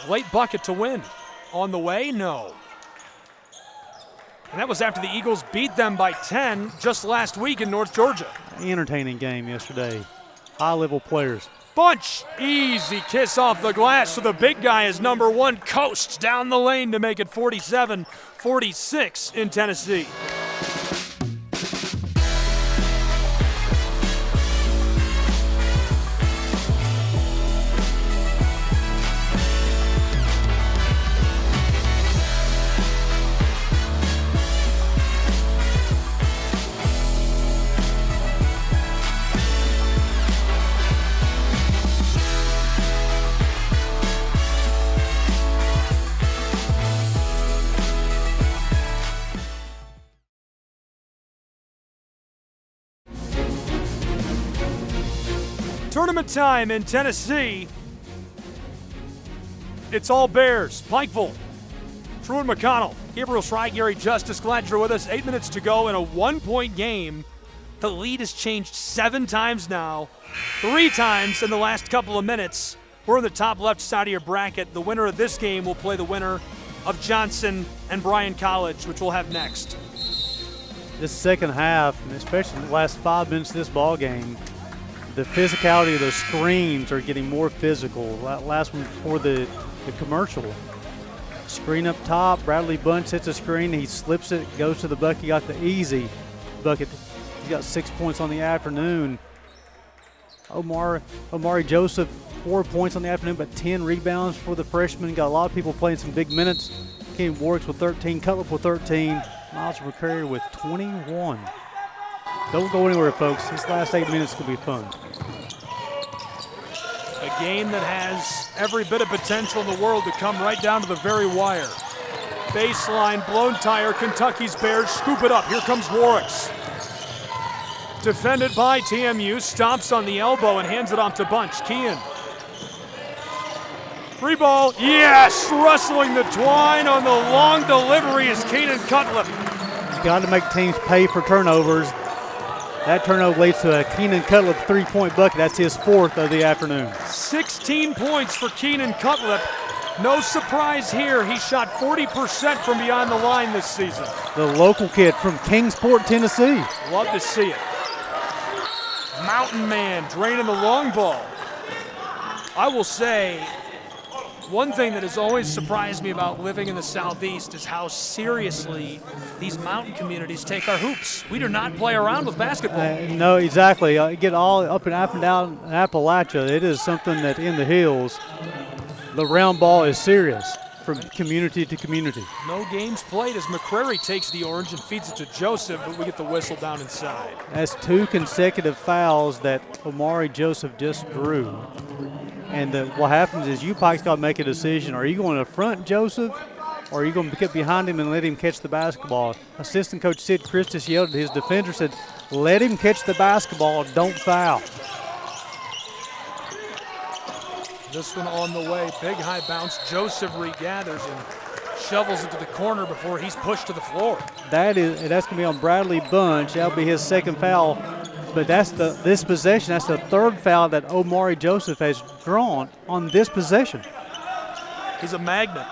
Late bucket to win. On the way? No. And that was after the Eagles beat them by 10 just last week in North Georgia. Entertaining game yesterday. High-level players. Bunch, easy kiss off the glass. So the big guy is number one, coasts down the lane to make it 47-46 in Tennessee. Tournament time in Tennessee. It's all Bears. Pikeville, Truett McConnell, Gabriel Schrei, Gary Justice, glad you're with us. 8 minutes to go in a 1-point game. The lead has changed 7 times now, 3 times in the last couple of minutes. We're in the top left side of your bracket. The winner of this game will play the winner of Johnson and Bryan College, which we'll have next. This second half, and especially in the last 5 minutes of this ball game, the physicality of the screens are getting more physical. Last one before the commercial. Screen up top, Bradley Bunch hits a screen, he slips it, goes to the bucket, he got the easy bucket. He got 6 points on the afternoon. Omari Joseph, 4 points on the afternoon, but 10 rebounds for the freshman. Got a lot of people playing some big minutes. Kenny Warwick with 13, Cutlip with 13, Miles McCrary with 21. Don't go anywhere, folks. This last 8 minutes is going to be fun. A game that has every bit of potential in the world to come right down to the very wire. Baseline, blown tire, Kentucky's Bears scoop it up. Here comes Warwick's. Defended by TMU, stops on the elbow and hands it off to Bunch. Kean. Free ball, yes! Rustling the twine on the long delivery is Keenan Cutlip. You've got to make teams pay for turnovers. That turnover leads to a Keenan Cutlip 3-point bucket. That's his 4th of the afternoon. 16 points for Keenan Cutlip. No surprise here. He shot 40% from beyond the line this season. The local kid from Kingsport, Tennessee. Love to see it. Mountain Man draining the long ball. I will say, one thing that has always surprised me about living in the Southeast is how seriously these mountain communities take our hoops. We do not play around with basketball. No, exactly. Get all up and down Appalachia. It is something that in the hills, the round ball is serious from community to community. No games played as McCrary takes the orange and feeds it to Joseph, but we get the whistle down inside. That's 2 consecutive fouls that Omari Joseph just drew. And what happens is Pike's got to make a decision. Are you going to front Joseph, or are you going to get behind him and let him catch the basketball? Assistant coach Sid Christus yelled at his defender, said, let him catch the basketball, don't foul. This one on the way, big high bounce. Joseph regathers and shovels it to the corner before he's pushed to the floor. That's going to be on Bradley Bunch. That'll be his 2nd foul. But this possession, that's the 3rd foul that Omari Joseph has drawn on this possession. He's a magnet.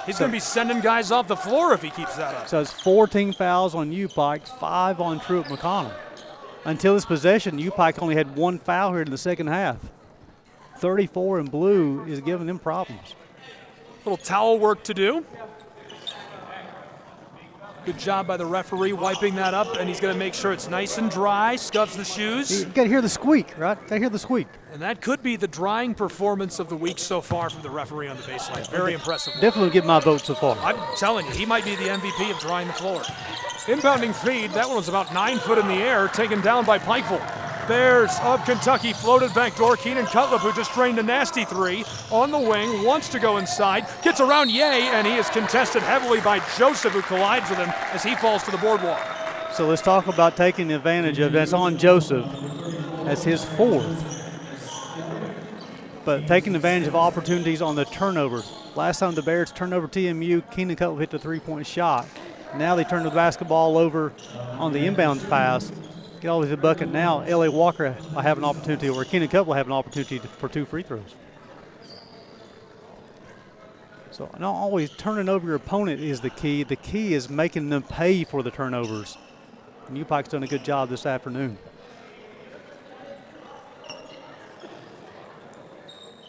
He's going to be sending guys off the floor if he keeps that up. So it's 14 fouls on Pike, 5 on Truett McConnell. Until this possession, Pike only had 1 foul here in the second half. 34 in blue is giving them problems. Little towel work to do. Good job by the referee wiping that up, and he's going to make sure it's nice and dry, scuffs the shoes. You got to hear the squeak, right? Got to hear the squeak. And that could be the drying performance of the week so far from the referee on the baseline. Very impressive. Definitely get my vote so far. I'm telling you, he might be the MVP of drying the floor. Inbounding feed, that one was about 9 foot in the air, taken down by Pikeville. Bears of Kentucky floated backdoor. Keenan Cutlip, who just drained a nasty three on the wing, wants to go inside, gets around Ye, and he is contested heavily by Joseph, who collides with him as he falls to the boardwalk. So let's talk about taking advantage of that's on Joseph. That's his fourth. But taking advantage of opportunities on the turnovers. Last time the Bears turned over TMU, Keenan Cutlip hit the three-point shot. Now they turn the basketball over on the inbounds pass. Get all to the bucket now. L.A. Walker will have an opportunity, or Keenan Cutlip will have an opportunity for 2 free throws. So not always turning over your opponent is the key. The key is making them pay for the turnovers. And UPike's done a good job this afternoon.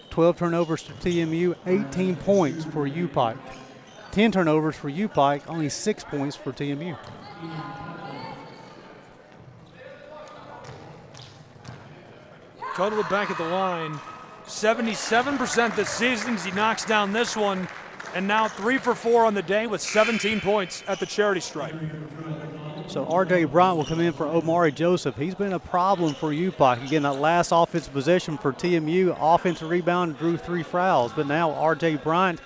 12 turnovers to TMU, 18 points for UPike. 10 turnovers for UPike, only 6 points for TMU. Cutlip back at the line. 77% this season as he knocks down this one, and now 3 for 4 on the day with 17 points at the charity stripe. So R.J. Bryant will come in for Omari Joseph. He's been a problem for UPike. Again, that last offensive possession for TMU, offensive rebound, drew 3 fouls. But now R.J. Bryant,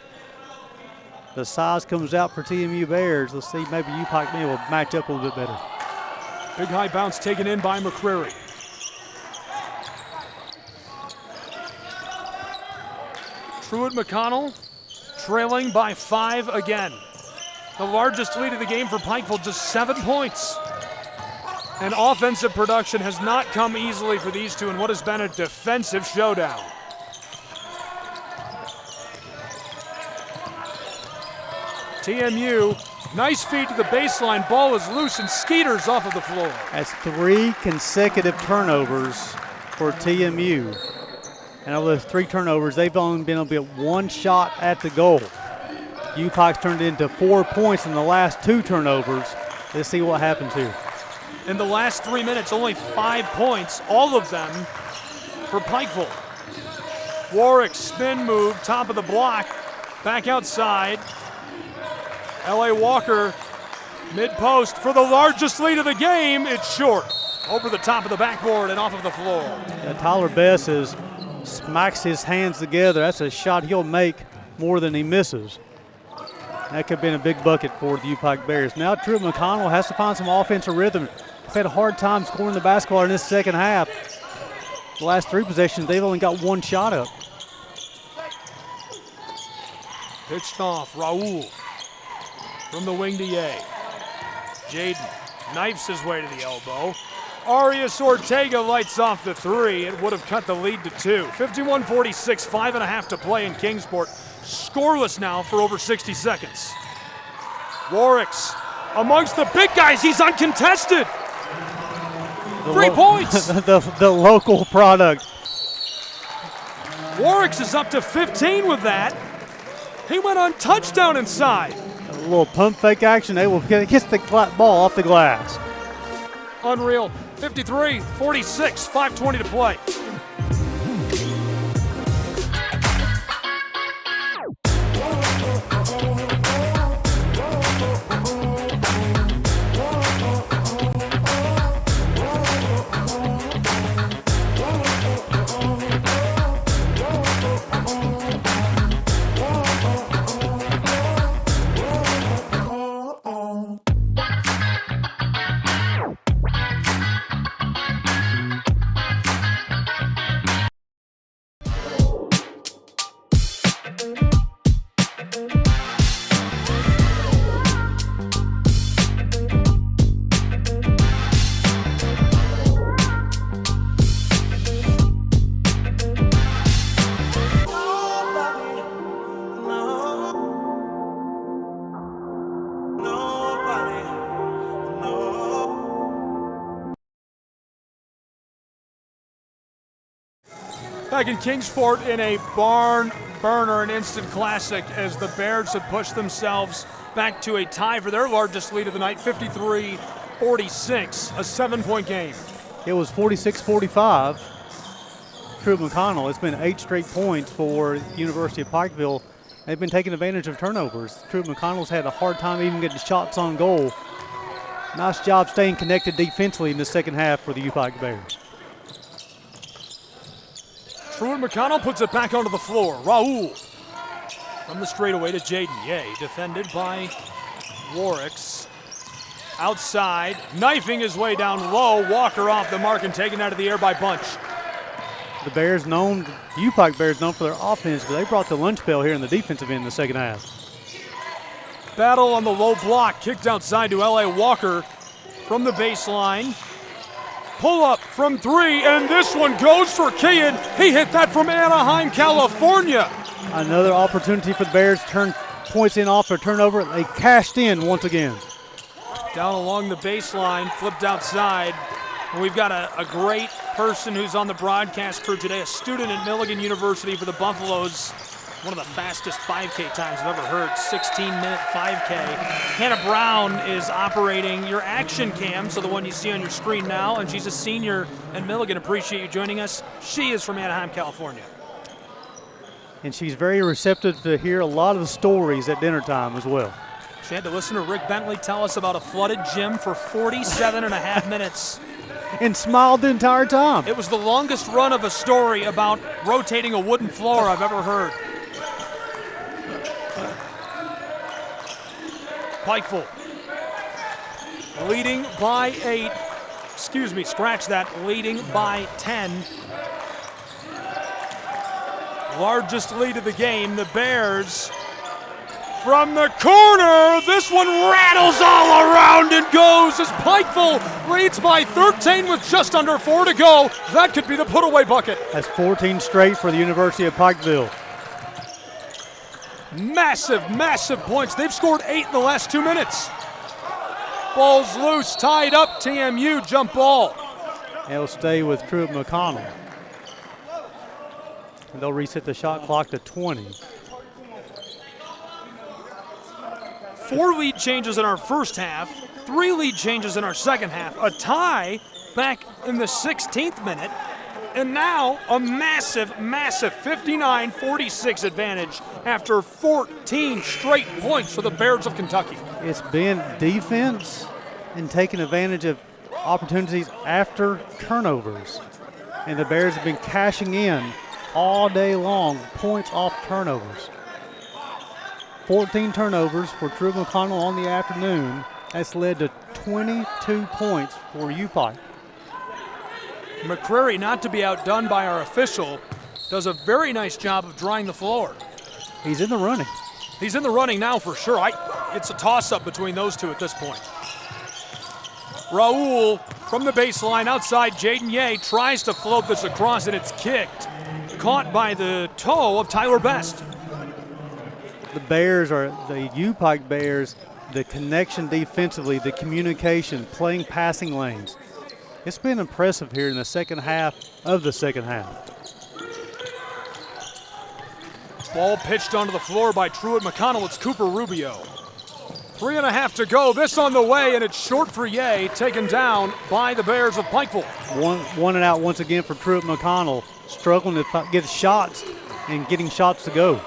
the size comes out for TMU Bears. Let's see, maybe UPike may will match up a little bit better. Big high bounce taken in by McCreary. Truett McConnell trailing by 5 again. The largest lead of the game for Pikeville, just 7 points. And offensive production has not come easily for these two in what has been a defensive showdown. TMU, nice feed to the baseline, ball is loose and skeeters off of the floor. That's 3 consecutive turnovers for TMU. And of those 3 turnovers, they've only been able to get 1 shot at the goal. UPike's turned it into 4 points in the last 2 turnovers. Let's see what happens here. In the last 3 minutes, only 5 points, all of them for Pikeville. Warwick spin move, top of the block, back outside. L.A. Walker, mid-post for the largest lead of the game. It's short, over the top of the backboard and off of the floor. Yeah, Tyler Bess smacks his hands together. That's a shot he'll make more than he misses. That could have been a big bucket for the UPike Bears. Now Truett McConnell has to find some offensive rhythm. He's had a hard time scoring the basketball in this second half. The last 3 possessions, they've only got 1 shot up. Pitched off, Raul from the wing to Ye. Jaden knifes his way to the elbow. Arias Ortega lights off the 3. It would have cut the lead to 2. 51-46, 5.5 to play in Kingsport. Scoreless now for over 60 seconds. Warwick's amongst the big guys. He's uncontested. 3 points. the local product. Warwick's is up to 15 with that. He went on touchdown inside. A little pump fake action. They will hit the ball off the glass. Unreal. 53-46, 5:20 to play. Back in Kingsport in a barn burner, an instant classic, as the Bears have pushed themselves back to a tie for their largest lead of the night, 53-46, a 7-point game. It was 46-45. Truett McConnell, it's been 8 straight points for University of Pikeville. They've been taking advantage of turnovers. Truett McConnell's had a hard time even getting shots on goal. Nice job staying connected defensively in the second half for the UPike Bears. Truett McConnell puts it back onto the floor. Raul from the straightaway to Jaden Ye, defended by Warwicks. Outside, knifing his way down low. Walker off the mark and taken out of the air by Bunch. The Bears known, U-Pike Bears known for their offense, but they brought the lunch pail here in the defensive end in the second half. Battle on the low block, kicked outside to L.A. Walker from the baseline. Pull up from three, and this one goes for Kean. He hit that from Anaheim, California. Another opportunity for the Bears to turn points in off their turnover. They cashed in once again. Down along the baseline, flipped outside. And we've got a great person who's on the broadcast crew today, a student at Milligan University for the Buffaloes. One of the fastest 5K times I've ever heard, 16-minute 5K. Hannah Brown is operating your action cam, so the one you see on your screen now, and she's a senior at Milligan. Appreciate you joining us. She is from Anaheim, California. And she's very receptive to hear a lot of the stories at dinner time as well. She had to listen to Rick Bentley tell us about a flooded gym for 47.5 minutes. And smiled the entire time. It was the longest run of a story about rotating a wooden floor I've ever heard. Pikeville leading by 8. Scratch that. Leading by 10. Largest lead of the game. The Bears from the corner. This one rattles all around and goes as Pikeville leads by 13 with just under 4 to go. That could be the put-away bucket. That's 14 straight for the University of Pikeville. Massive, massive points. They've scored 8 in the last 2 minutes. Ball's loose, tied up, TMU jump ball. It'll stay with Truett McConnell. And they'll reset the shot clock to 20. 4 lead changes in our first half, 3 lead changes in our second half, a tie back in the 16th minute, and now a massive, massive 59-46 advantage after 14 straight points for the Bears of Kentucky. It's been defense and taking advantage of opportunities after turnovers. And the Bears have been cashing in all day long, points off turnovers. 14 turnovers for Truett McConnell on the afternoon. That's led to 22 points for U-Pike. McCrary, not to be outdone by our official, does a very nice job of drying the floor. He's in the running. He's in the running now for sure. It's a toss-up between those two at this point. Raul from the baseline outside. Jaden Ye tries to float this across, and it's kicked. Caught by the toe of Tyler Best. The Bears are the U-Pike Bears, the connection defensively, the communication, playing passing lanes. It's been impressive here in the second half of the second half. Ball pitched onto the floor by Truett McConnell. It's Cooper Rubio. 3.5 to go. This on the way, and it's short for Ye, taken down by the Bears of Pikeville. One and out once again for Truett McConnell, struggling to get shots and getting shots to go.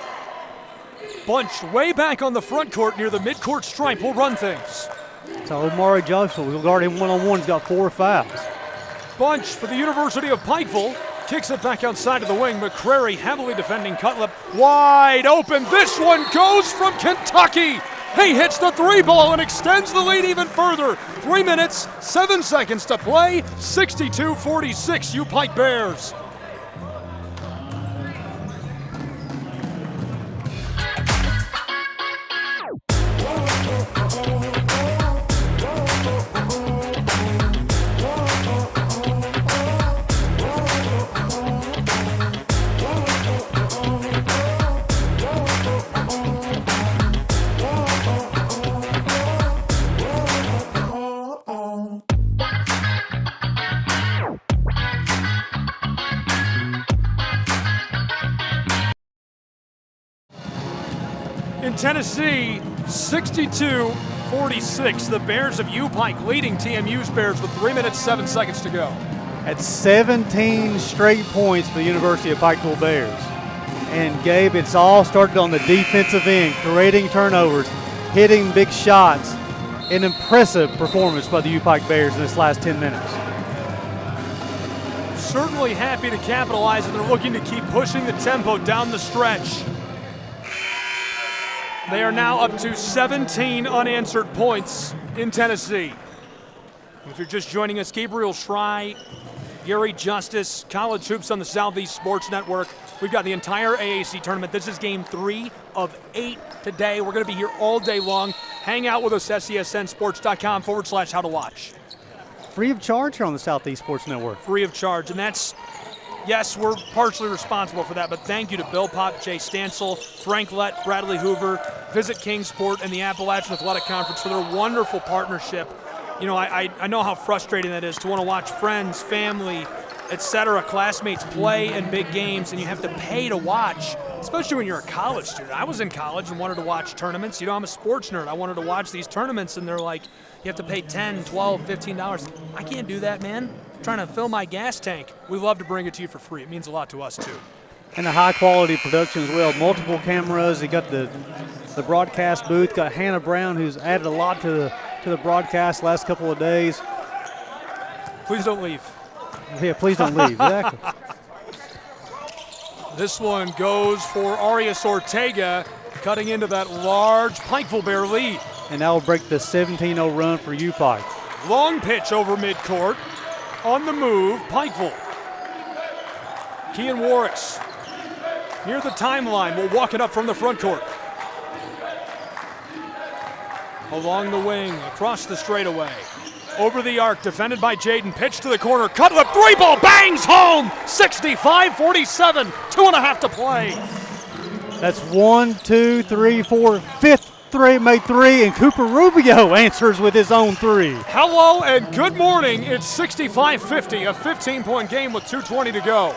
Bunch way back on the front court near the midcourt stripe will run things. So Omari Johnson will guard him one-on-one. He's got 4 fouls. Bunch for the University of Pikeville kicks it back outside of the wing. McCrary heavily defending Cutlip. Wide open. This one goes from Kentucky. He hits the 3 ball and extends the lead even further. 3 minutes, 7 seconds to play. 62-46 U-Pike Bears. In Tennessee, 62-46. The Bears of U-Pike leading TMU's Bears with 3 minutes, 7 seconds to go. That's 17 straight points for the University of Pikeville Bears. And Gabe, it's all started on the defensive end, creating turnovers, hitting big shots. An impressive performance by the U-Pike Bears in this last 10 minutes. certainly happy to capitalize, and they're looking to keep pushing the tempo down the stretch. They are now up to 17 unanswered points in Tennessee. If you're just joining us, Gabriel Schrei, Gary Justice, College Hoops on the Southeast Sports Network. We've got the entire AAC tournament. This is game 3 of 8 today. We're going to be here all day long. Hang out with us, SESNsports.com/how to watch. Free of charge here on the Southeast Sports Network. Free of charge, and that's, yes, we're partially responsible for that, but thank you to Bill Pop, Jay Stansel, Frank Lett, Bradley Hoover, Visit Kingsport, and the Appalachian Athletic Conference for their wonderful partnership. You know, I know how frustrating that is to want to watch friends, family, etc., classmates play in big games, and you have to pay to watch, especially when you're a college student. I was in college and wanted to watch tournaments. You know, I'm a sports nerd. I wanted to watch these tournaments, and they're like, you have to pay $10, $12, $15. I can't do that, man. I'm trying to fill my gas tank. We love to bring it to you for free. It means a lot to us, too. And a high-quality production as well. Multiple cameras. You got the broadcast booth. Got Hannah Brown, who's added a lot to the broadcast last couple of days. Please don't leave. Yeah, please don't leave. Exactly. This one goes for Arias Ortega, cutting into that large Pikeville Bear lead. And that will break the 17-0 run for UPike. Long pitch over midcourt. On the move, Pikeville. Kean Warricks near the timeline will walk it up from the front court. Along the wing, across the straightaway. Over the arc, defended by Jaden. Pitch to the corner, cut to the three ball, bangs home! 65-47, 2.5 to play. That's 1, 2, 3, 4, fifth three, made three, and Cooper Rubio answers with his own three. Hello and good morning. It's 65-50, a 15-point game with 2:20 to go.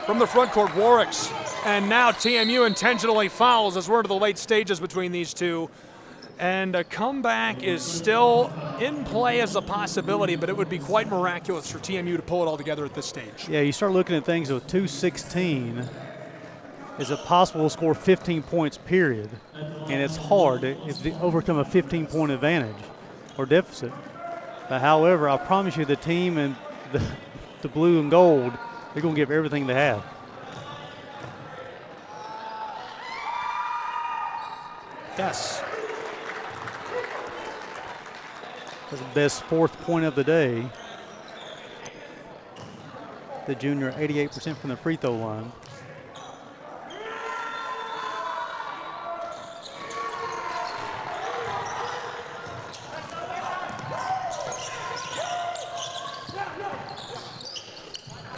From the front court, Warricks. And now TMU intentionally fouls as we're into the late stages between these two. And a comeback is still in play as a possibility, but it would be quite miraculous for TMU to pull it all together at this stage. Yeah, you start looking at things with 2:16. Is it possible to score 15 points, period? And it's hard to overcome a 15-point advantage or deficit. But however, I promise you the team and the blue and gold, they're going to give everything they have. Yes. That's the best fourth point of the day. The junior, 88% from the free throw line.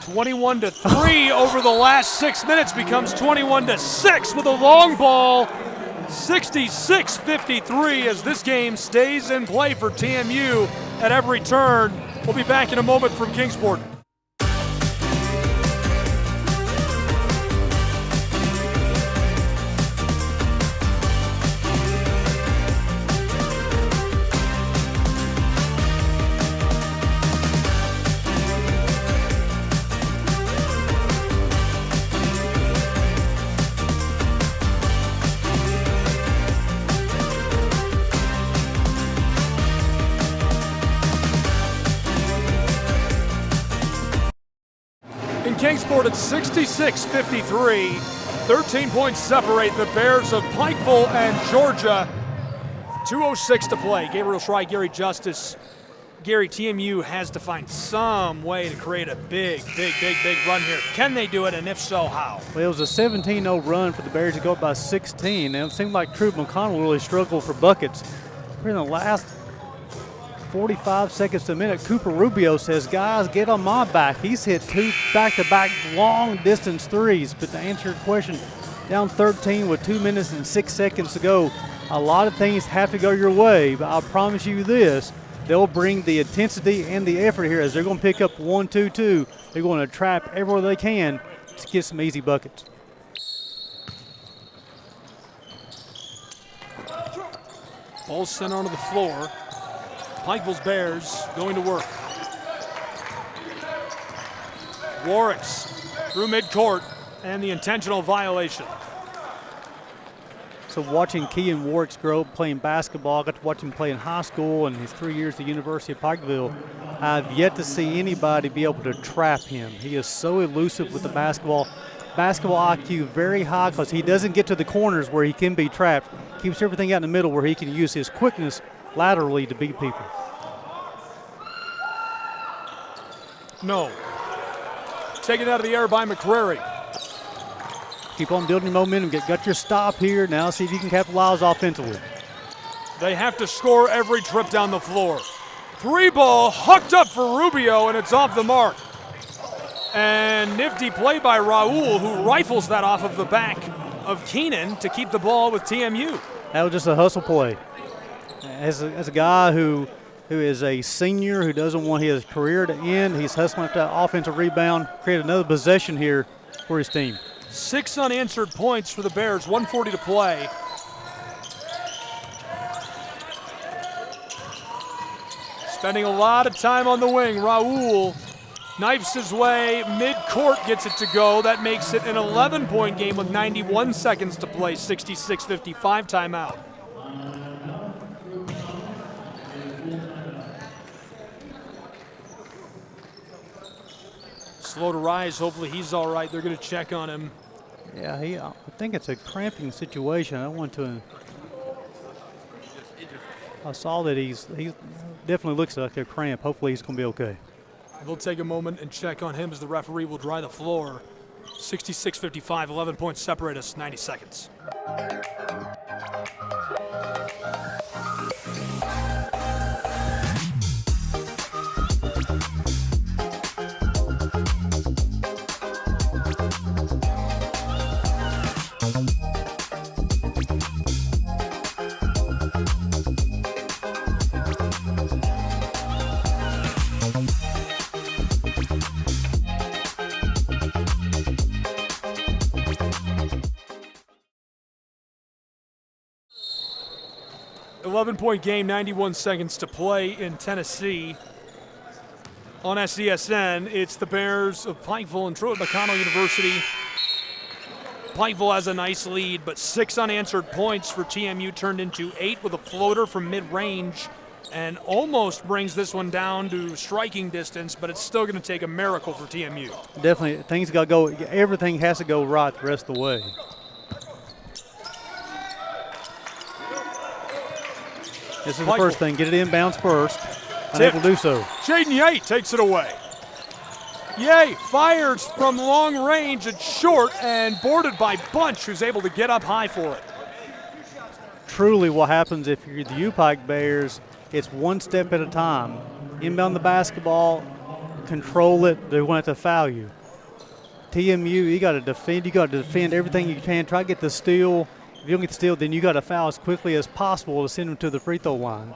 (21-3) over the last 6 minutes becomes 21-6 with a long ball. 66-53 as this game stays in play for TMU at every turn. We'll be back in a moment from Kingsport. Kingsport at 66-53. 13 points separate the Bears of Pikeville and Georgia. 2:06 to play. Gabriel Schrei, Gary Justice. Gary, TMU has to find some way to create a big run here. Can they do it, and if so, how? Well, it was a 17-0 run for the Bears to go up by 16. And it seemed like Truett McConnell really struggled for buckets. In the last 45 seconds to a minute, Cooper Rubio says, guys, get on my back. He's hit 2 back-to-back long-distance threes. But to answer your question, down 13 with 2 minutes and 6 seconds to go, a lot of things have to go your way. But I promise you this, they'll bring the intensity and the effort here as they're going to pick up 1-2-2. They're going to trap everywhere they can to get some easy buckets. Ball sent onto the floor. Pikeville's Bears going to work. Warricks through midcourt and the intentional violation. So watching Kean Warwick's grow up playing basketball, I got to watch him play in high school and his 3 years at the University of Pikeville. I've yet to see anybody be able to trap him. He is so elusive with the basketball. Basketball IQ very high because he doesn't get to the corners where he can be trapped. Keeps everything out in the middle where he can use his quickness laterally to beat people. No. Taken out of the air by McCrary. Keep on building your momentum. Got your stop here. Now see if you can capitalize offensively. They have to score every trip down the floor. 3 ball hooked up for Rubio, and it's off the mark. And nifty play by Raul, who rifles that off of the back of Keenan to keep the ball with TMU. That was just a hustle play. As a guy who is a senior who doesn't want his career to end, he's hustling after that offensive rebound, create another possession here for his team. 6 unanswered points for the Bears, 1:40 to play. Spending a lot of time on the wing. Raul knifes his way mid-court, gets it to go. That makes it an 11-point game with 91 seconds to play, 66-55 timeout. Slow to rise, hopefully he's all right. They're going to check on him. Yeah, I think it's a cramping situation. I saw that he definitely looks like a cramp. Hopefully he's going to be okay. They'll take a moment and check on him as the referee will dry the floor. 66-55, 11 points separate us, 90 seconds. Point game, 91 seconds to play in Tennessee. On SESN, it's the Bears of Pikeville and Truett McConnell University. Pikeville has a nice lead, but 6 unanswered points for TMU turned into 8 with a floater from mid-range and almost brings this one down to striking distance, but it's still going to take a miracle for TMU. Definitely, things got to go. Everything has to go right the rest of the way. This is the first thing. Get it inbounds first. Unable to do so. Jaden Ye takes it away. Ye fires from long range. It's short and boarded by Bunch, who's able to get up high for it. Truly what happens if you're the U-Pike Bears, it's one step at a time. Inbound the basketball, control it. They want to foul you. TMU, you got to defend. You got to defend everything you can. Try to get the steal. If you don't get the steal, then you got to foul as quickly as possible to send them to the free throw line.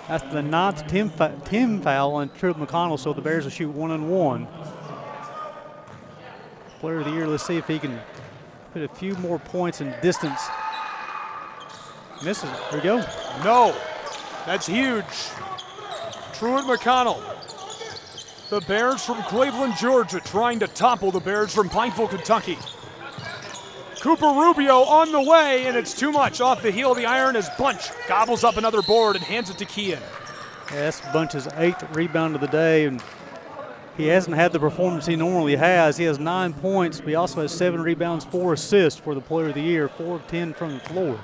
That's the 9th 10 foul on Truett McConnell, so the Bears will shoot 1-on-1. Player of the year, let's see if he can put a few more points in distance. Misses. There we go. No, that's huge. Truett McConnell. The Bears from Cleveland, Georgia, trying to topple the Bears from Pikeville, Kentucky. Cooper Rubio on the way, and it's too much. Off the heel of the iron as Bunch gobbles up another board and hands it to Kean. Yeah, that's Bunch's 8th rebound of the day, and he hasn't had the performance he normally has. He has 9 points, but he also has 7 rebounds, 4 assists for the player of the year, 4 of 10 from the floor.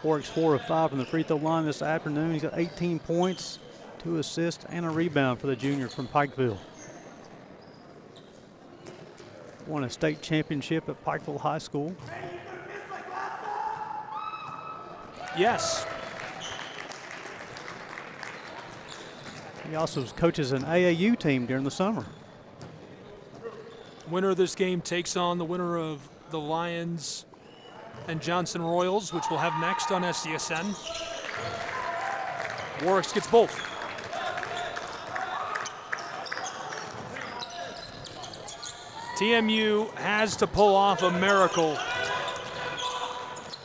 Warwick's 4 of 5 from the free throw line this afternoon. He's got 18 points, 2 assists, and a rebound for the junior from Pikeville. Won a state championship at Pikeville High School. Yes. He also coaches an AAU team during the summer. Winner of this game takes on the winner of the Lions and Johnson Royals, which we'll have next on SCSN. Warwick gets both. TMU has to pull off a miracle.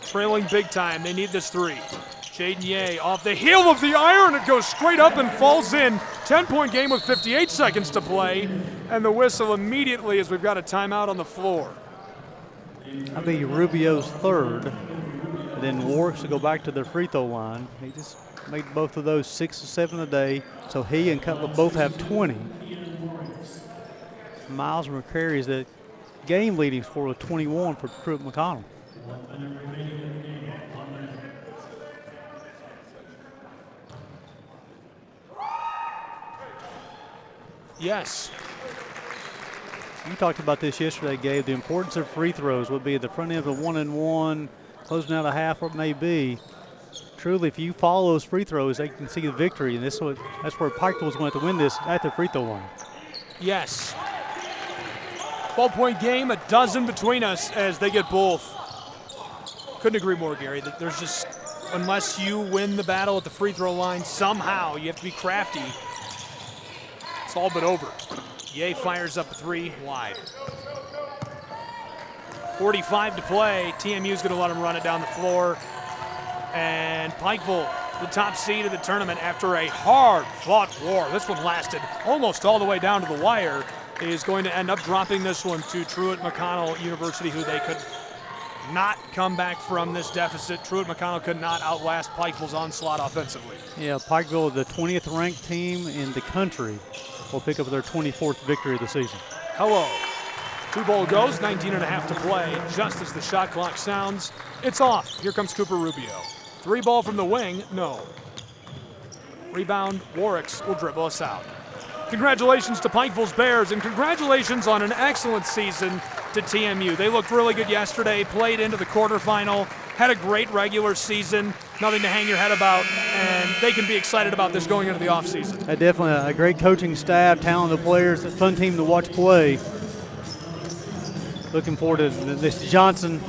Trailing big time. They need this 3. Jaden Ye off the heel of the iron. It goes straight up and falls in. 10-point game with 58 seconds to play And the whistle immediately as we've got a timeout on the floor. That'll be Rubio's third. And then Warwick's to go back to their free throw line. He just made both of those 6 or 7 a day. So he and Cutler both have 20. Miles McCrary is the game leading scorer with 21 for Truett McConnell. Yes. You talked about this yesterday, Gabe. The importance of free throws would be at the front end of a 1-and-1, closing out a half, or it may be. Truly, if you follow those free throws, they can see the victory, and that's where Pikeville is going to have to win this at the free throw line. Yes. 12-point game, a dozen between us as they get both. Couldn't agree more, Gary. There's just, unless you win the battle at the free throw line somehow, you have to be crafty. It's all but over. Ye fires up a 3 wide. 45 to play. TMU's going to let him run it down the floor. And Pikeville, the top seed of the tournament after a hard-fought war. This one lasted almost all the way down to the wire. Is going to end up dropping this one to Truett McConnell University, who they could not come back from this deficit. Truett McConnell could not outlast Pikeville's onslaught offensively. Yeah, Pikeville, the 20th ranked team in the country, will pick up their 24th victory of the season. Hello. 2 ball goes, 19.5 to play. Just as the shot clock sounds, it's off. Here comes Cooper Rubio. 3 ball from the wing, no. Rebound, Warwicks will dribble us out. Congratulations to Pikeville's Bears, and congratulations on an excellent season to TMU. They looked really good yesterday, played into the quarterfinal, had a great regular season, nothing to hang your head about, and they can be excited about this going into the offseason. Definitely a great coaching staff, talented players, a fun team to watch play. Looking forward to this Johnson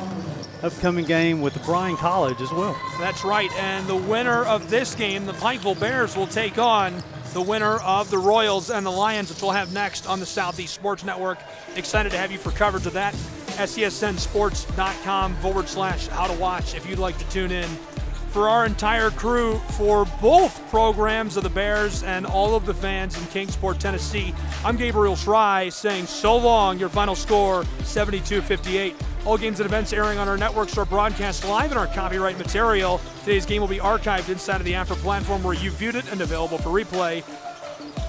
upcoming game with Bryan College as well. That's right, and the winner of this game, the Pikeville Bears, will take on the winner of the Royals and the Lions, which we'll have next on the Southeast Sports Network. Excited to have you for coverage of that. SESNsports.com/how to watch if you'd like to tune in. For our entire crew, for both programs of the Bears and all of the fans in Kingsport, Tennessee, I'm Gabriel Schrei saying so long. Your final score, 72-58. All games and events airing on our networks are broadcast live in our copyright material. Today's game will be archived inside of the After platform where you viewed it and available for replay.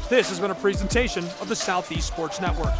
This has been a presentation of the Southeast Sports Network.